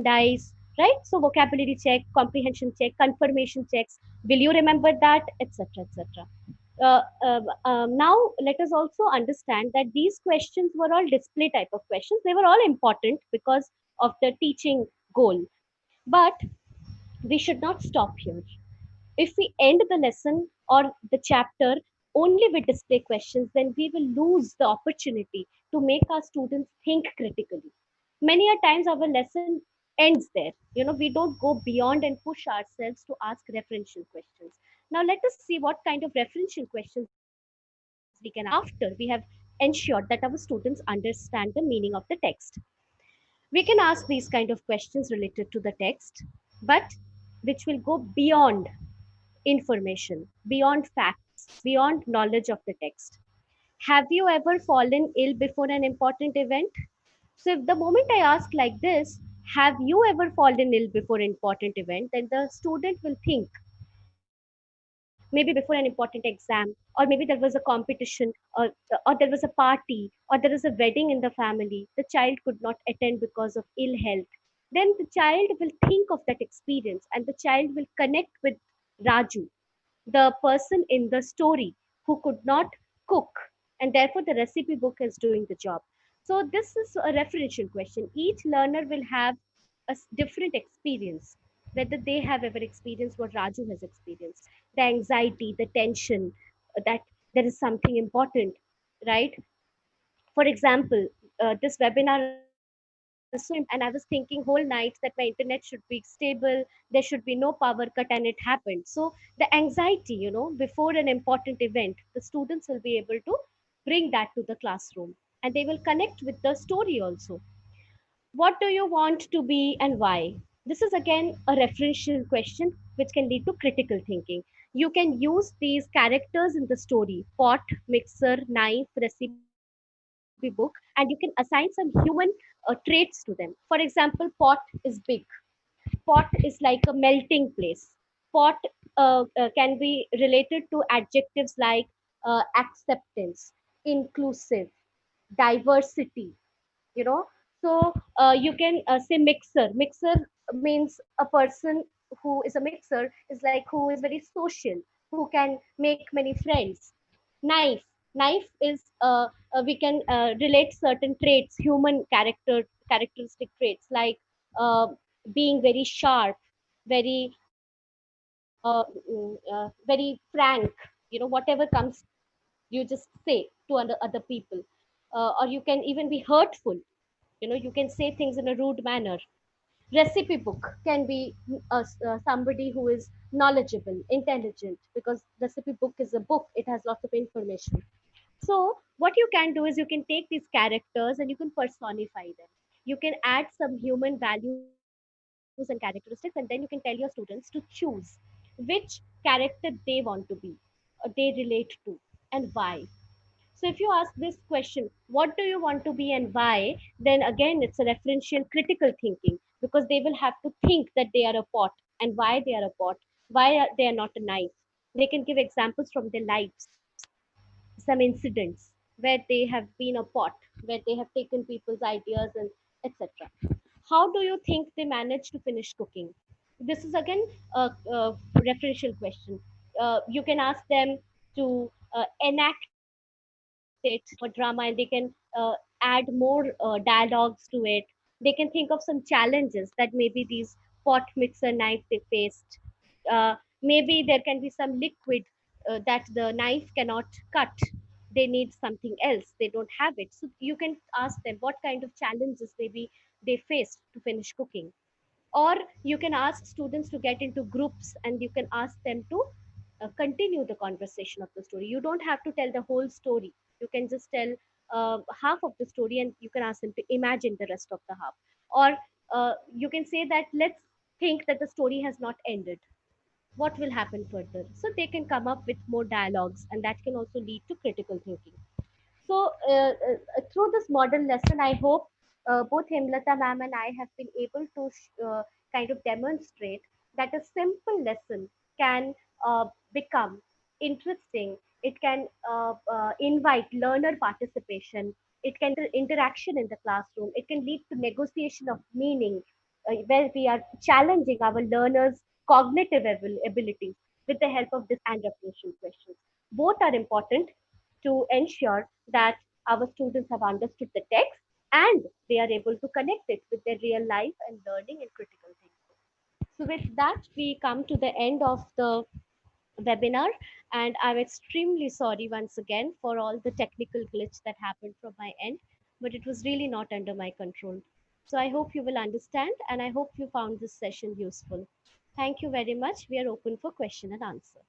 dice, right? So vocabulary check, comprehension check, confirmation checks. Will you remember that, etc., etc. Now let us also understand that these questions were all display type of questions. They were all important because of the teaching goal, but we should not stop here. If we end the lesson or the chapter only with display questions, then we will lose the opportunity to make our students think critically. Many a times our lesson ends there. We don't go beyond and push ourselves to ask referential questions. Now let us see what kind of referential questions we can ask after we have ensured that our students understand the meaning of the text. We can ask these kind of questions related to the text, but which will go beyond information, beyond facts, beyond knowledge of the text. Have you ever fallen ill before an important event? So, if the moment I ask like this, have you ever fallen ill before an important event, then the student will think maybe before an important exam, or maybe there was a competition, or there was a party, or there is a wedding in the family. The child could not attend because of ill health. Then the child will think of that experience and the child will connect with Raju, the person in the story who could not cook, and therefore the recipe book is doing the job. So this is a referential question. Each learner will have a different experience, whether they have ever experienced what Raju has experienced, the anxiety, the tension, that there is something important, right? For example, this webinar is so important, and I was thinking whole night that my internet should be stable, there should be no power cut, and it happened. So the anxiety, before an important event, the students will be able to bring that to the classroom, and they will connect with the story also. What do you want to be and why? This is again a referential question which can lead to critical thinking. You can use these characters in the story: pot, mixer, knife, recipe book, and you can assign some human traits to them. For example, pot is big, pot is like a melting place. Pot can be related to adjectives like acceptance, inclusive, diversity, you know so you can say mixer means a person who is a mixer is like who is very social, who can make many friends. Knife is we can relate certain traits, human characteristic traits like uh, being very sharp, very very frank, whatever comes you just say to other people. Or you can even be hurtful. You can say things in a rude manner. Recipe book can be somebody who is knowledgeable, intelligent, because recipe book is a book, it has lots of information. So what you can do is you can take these characters and you can personify them. You can add some human values and characteristics, and then you can tell your students to choose which character they want to be, or they relate to, and why. So if you ask this question, what do you want to be and why, then again it's a referential critical thinking, because they will have to think that they are a pot and why they are a pot, why they are not a knife. They can give examples from their lives, some incidents where they have been a pot, where they have taken people's ideas and etc. How do you think they manage to finish cooking? This is again a referential question. You can ask them to enact it for drama, and they can add more dialogues to it. They can think of some challenges that maybe these pot mixer knife they faced. Maybe there can be some liquid that the knife cannot cut. They need something else, they don't have it. So you can ask them what kind of challenges maybe they faced to finish cooking. Or you can ask students to get into groups and you can ask them to continue the conversation of the story. You don't have to tell the whole story, you can just tell half of the story, and you can ask them to imagine the rest of the half. Or you can say that let's think that the story has not ended. What will happen further? So they can come up with more dialogues, and that can also lead to critical thinking. So, through this model lesson, I hope both Hemlata ma'am and I have been able to kind of demonstrate that a simple lesson can become interesting. It can invite learner participation. It can interaction in the classroom. It can lead to negotiation of meaning, where we are challenging our learners' cognitive abilities with the help of this and referential questions. Both are important to ensure that our students have understood the text and they are able to connect it with their real life and learning and critical thinking. So, with that, we come to the end of the webinar, and I'm extremely sorry once again for all the technical glitch that happened from my end, but it was really not under my control. So, I hope you will understand, and I hope you found this session useful. Thank you very much. We are open for question and answer.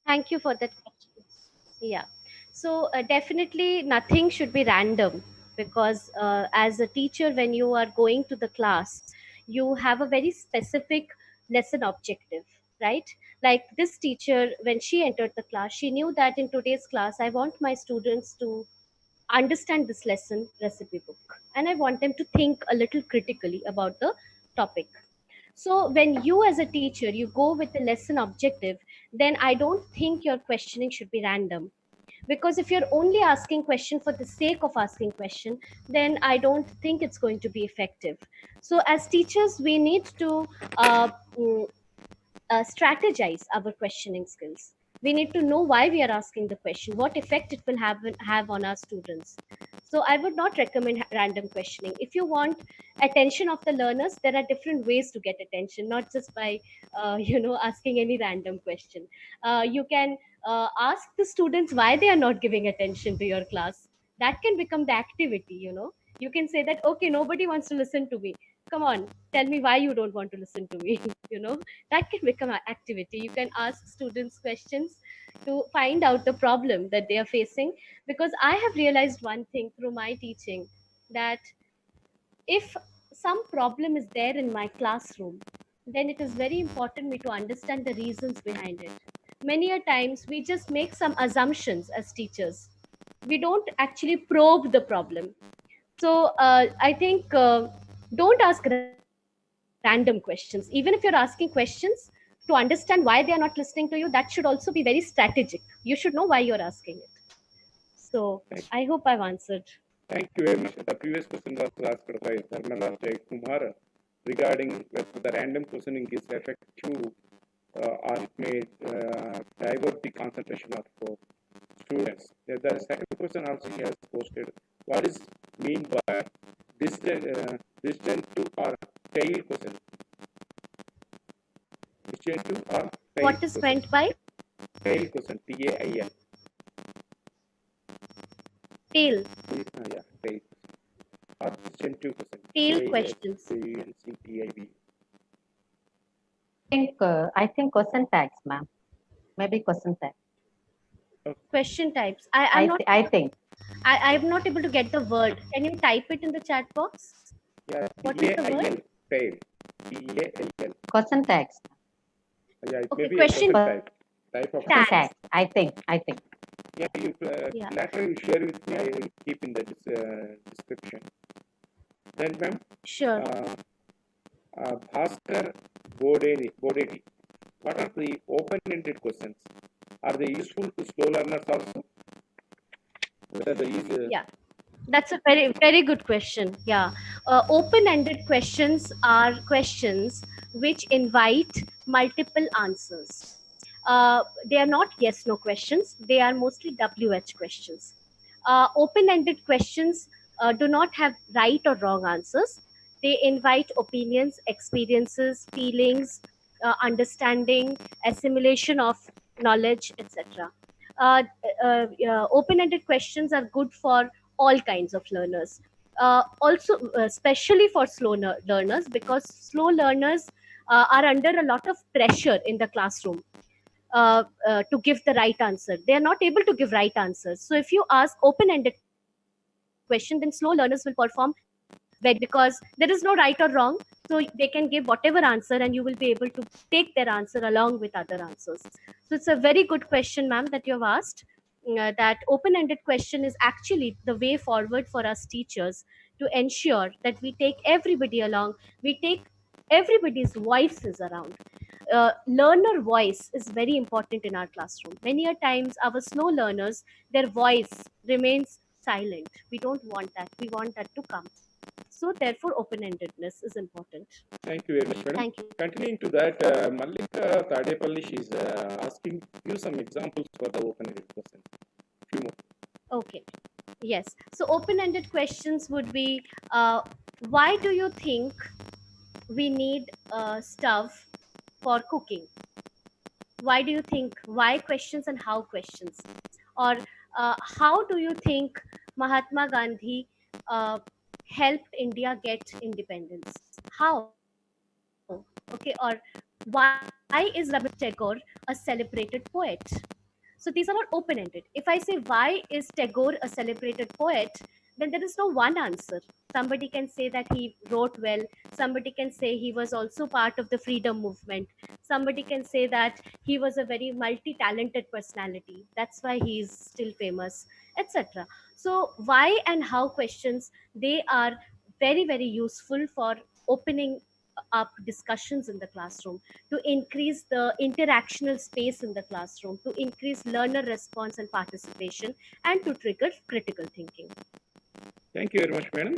Thank you for that question. Yeah. So definitely nothing should be random, because as a teacher, when you are going to the class, you have a very specific lesson objective, right? Like this teacher, when she entered the class, she knew that in today's class, I want my students to understand this lesson recipe book, and I want them to think a little critically about the topic. So when you as a teacher, you go with the lesson objective, then I don't think your questioning should be random. Because if you're only asking question for the sake of asking question, then I don't think it's going to be effective. So as teachers, we need to uh, mm, strategize our questioning skills. We need to know why we are asking the question, what effect it will have on our students. So I would not recommend random questioning. If you want attention of the learners, there are different ways to get attention, not just by asking any random question. You can ask the students why they are not giving attention to your class. That can become the activity. You can say that, okay, nobody wants to listen to me. Come on, tell me why you don't want to listen to me. you know that can become an activity. You can ask students questions to find out the problem that they are facing, because I have realized one thing through my teaching, that if some problem is there in my classroom, then it is very important me to understand the reasons behind it. Many a times we just make some assumptions as teachers. We don't actually probe the problem. So I think don't ask random questions. Even if you're asking questions to understand why they are not listening to you, that should also be very strategic. You should know why you're asking it. So I hope I've answered. Thank you very much. The previous question was asked by Dharmala Kumar regarding whether the random questioning is effective or it may divert the concentration of students. The second question also he has posted: what is mean by distant to or tail question? Distant to or tail What is question? meant by Tail question? TAIL. tail? Yeah, tail. Or distant to question? Tail questions. TAIL. I think question tags, ma'am. Maybe question tags. Question types. I'm not. I think. I'm not able to get the word. Can you type it in the chat box? Yeah, What is the word? Tail. TAIL. Question tags. Yeah, it Okay, may be question a type of Question tags. tags. I think. Yeah, you Yeah. later you share with me. I will keep in the description. Then, ma'am, Sure. Bhaskar Bodedi. What are the open-ended questions? Are they useful to slow learners also? Whether they use, Yeah, that's a very, very good question. Yeah. Open-ended questions are questions which invite multiple answers. They are not yes no questions, they are mostly WH questions. Open-ended questions do not have right or wrong answers. They invite opinions, experiences, feelings, understanding, assimilation of knowledge, etc. uh, Open-ended questions are good for all kinds of learners. Also, especially for learners, because slow learners are under a lot of pressure in the classroom. to give the right answer. They are not able to give right answers. So if you ask open-ended question, then slow learners will perform very, because there is no right or wrong. So they can give whatever answer and you will be able to take their answer along with other answers. So it's a very good question, ma'am, that you have asked. That open-ended question is actually the way forward for us teachers to ensure that we take everybody along, we take everybody's voices around. Learner voice is very important in our classroom. Many a times our slow learners, their voice remains silent. We don't want that. We want that to come. So therefore open-endedness is important. Thank you very much, madam. Thank you. Continuing to that, Mallika Tadepalli, she's asking you some examples for the open-ended question. Few more. Okay. Yes. So open-ended questions would be, why do you think we need a stove for cooking? Why do you think? Why questions and how questions? Or how do you think Mahatma Gandhi helped India get independence? How? Okay. Or why is Rabindranath Tagore a celebrated poet? So these are not open-ended. If I say, why is Tagore a celebrated poet, then there is no one answer. Somebody can say that he wrote well. Somebody can say he was also part of the freedom movement. Somebody can say that he was a very multi-talented personality. That's why he is still famous, etc. So why and how questions, they are very, very useful for opening up discussions in the classroom, to increase the interactional space in the classroom, to increase learner response and participation, and to trigger critical thinking. Thank you very much, madam.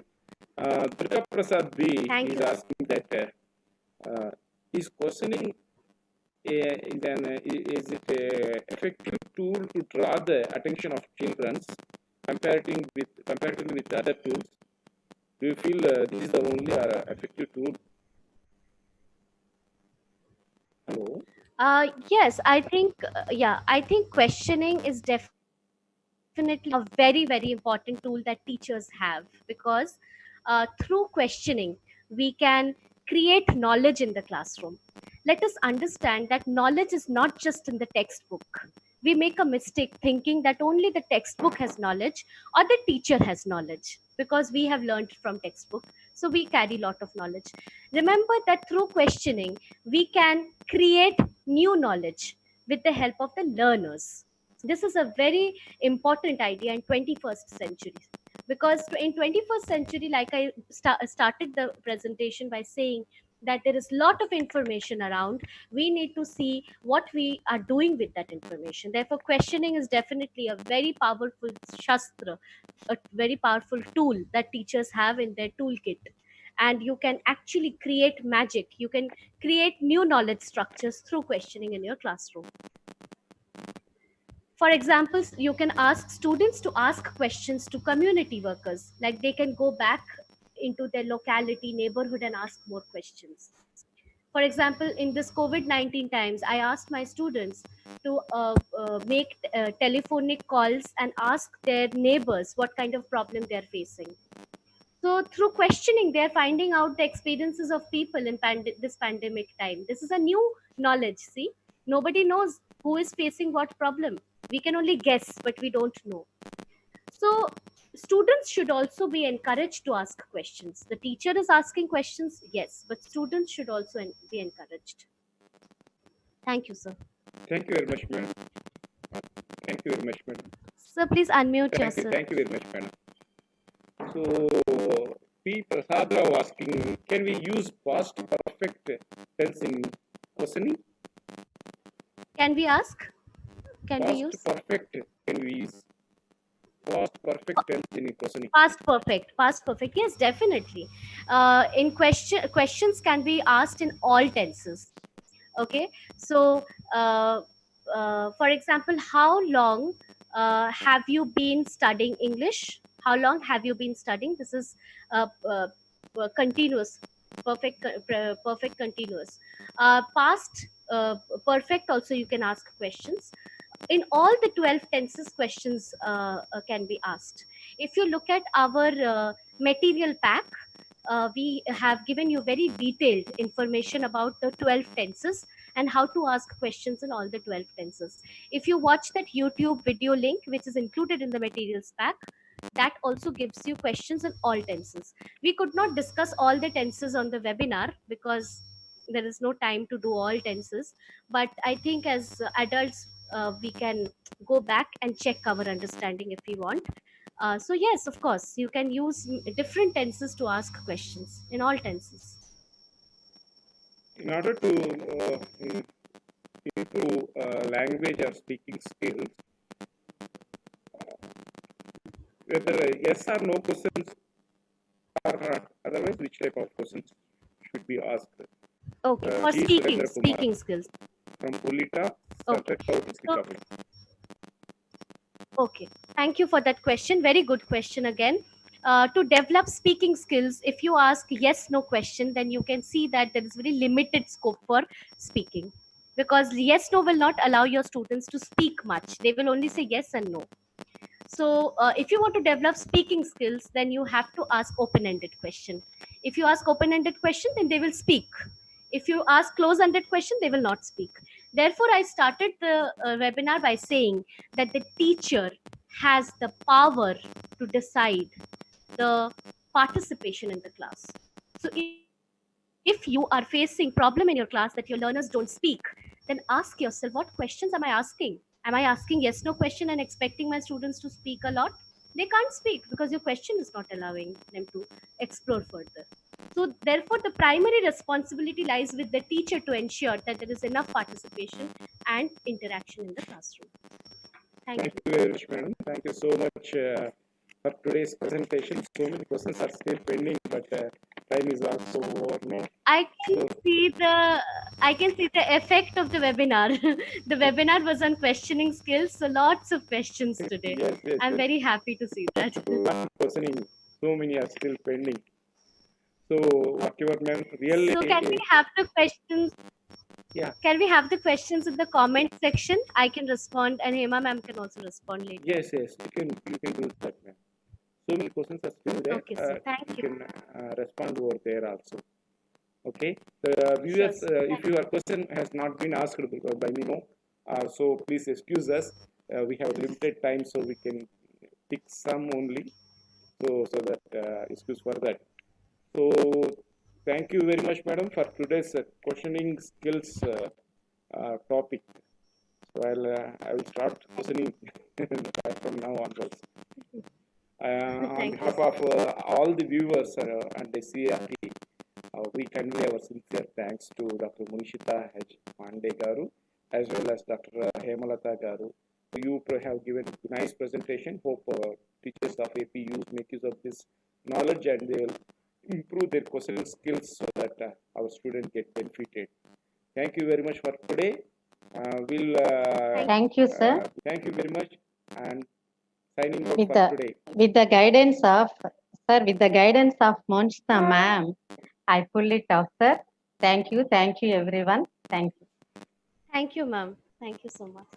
Durga Prasad B Thank is you. asking that is questioning is it a effective tool to draw the attention of children comparatively with other tools? Do you feel this is the only effective tool? Hello. Yes, I think, I think questioning is definitely a very, very important tool that teachers have, because through questioning, we can create knowledge in the classroom. Let us understand that knowledge is not just in the textbook. We make a mistake thinking that only the textbook has knowledge or the teacher has knowledge, because we have learned from textbook. So we carry a lot of knowledge. Remember that through questioning, we can create new knowledge with the help of the learners. This is a very important idea in 21st century, because in 21st century, like I started the presentation by saying, that there is lot of information around. We need to see what we are doing with that information. Therefore questioning is definitely a very powerful shastra, a very powerful tool that teachers have in their toolkit. And you can actually create magic, you can create new knowledge structures through questioning in your classroom. For example, you can ask students to ask questions to community workers, like they can go back into their locality, neighborhood, and ask more questions. For example, in this COVID-19 times, I asked my students to make telephonic calls and ask their neighbors what kind of problem they're facing. So through questioning, they're finding out the experiences of people in this pandemic time. This is a new knowledge. See, nobody knows who is facing what problem. We can only guess, but we don't know. So students should also be encouraged to ask questions. The teacher is asking questions, yes, but students should also be encouraged. Thank you, sir. Thank you very much, madam. Thank you very much, madam. Sir, please unmute Thank you. yourself. Thank you very much, madam. So, P. Prasadra was asking, can we use past perfect tense in questioning? Can we ask? Can we use? Past perfect, can we use past perfect tense in questioning? Past perfect. Yes, definitely. In questions can be asked in all tenses. Okay, so for example, how long have you been studying English? How long have you been studying? This is continuous, perfect continuous. Past perfect also you can ask questions. In all the 12 tenses, questions can be asked. If you look at our material pack, we have given you very detailed information about the 12 tenses, and how to ask questions in all the 12 tenses. If you watch that YouTube video link, which is included in the materials pack, that also gives you questions in all tenses. We could not discuss all the tenses on the webinar because there is no time to do all tenses, but I think as adults, we can go back and check our understanding if we want. So yes, of course, you can use different tenses to ask questions in all tenses. In order to improve language or speaking skills, whether yes or no questions or otherwise, which type of questions should be asked? Okay, for He is speaking, Surendra Kumar speaking skills. from Pulita, Okay. So- District. Okay, thank you for that question. Very good question again. To develop speaking skills, if you ask yes no question, then you can see that there is very limited scope for speaking, because yes no will not allow your students to speak much. They will only say yes and no. So if you want to develop speaking skills, then you have to ask open-ended question. If you ask open-ended question, then they will speak. If you ask close-ended question, they will not speak. Therefore, I started the webinar by saying that the teacher has the power to decide the participation in the class. So if you are facing problem in your class that your learners don't speak, then ask yourself, what questions am I asking? Am I asking yes no question and expecting my students to speak a lot? They can't speak because your question is not allowing them to explore further. So therefore, the primary responsibility lies with the teacher to ensure that there is enough participation and interaction in the classroom. Thank you. Thank you very much, madam. Thank you so much for today's presentation. So many questions are still pending, but time is also over now. I can see the effect of the webinar. The webinar was on questioning skills, so lots of questions today. Yes, yes, I'm yes. very happy to see that. One questioning, so many are still pending. So, whatever, ma'am, really. So can we have the questions? Yeah. Can we have the questions in the comment section? I can respond, and Hema ma'am can also respond later. Yes, yes, you can do that, ma'am. So many questions are still there. Okay, sir. Thank you. You can respond over there also. Okay. The viewers, Sure, if your question has not been asked because by me, no, so please excuse us. We have limited time, so we can pick some only. So that excuse for that. So thank you very much, madam, for today's questioning skills topic. So I will start questioning from now onwards. On behalf of all the viewers and the CRT, we convey our sincere thanks to Dr. Monishita Pande Garu as well as Dr. Hemalata Garu. You have given a nice presentation. Hope teachers of AP make use of this knowledge and they will improve their questioning skills so that our students get benefited. Thank you very much for today. Thank you, sir. Thank you very much and signing out With for today. With the guidance of Monishita ma'am, I pull it off, sir. Thank you everyone. Thank you. Thank you, ma'am. Thank you so much.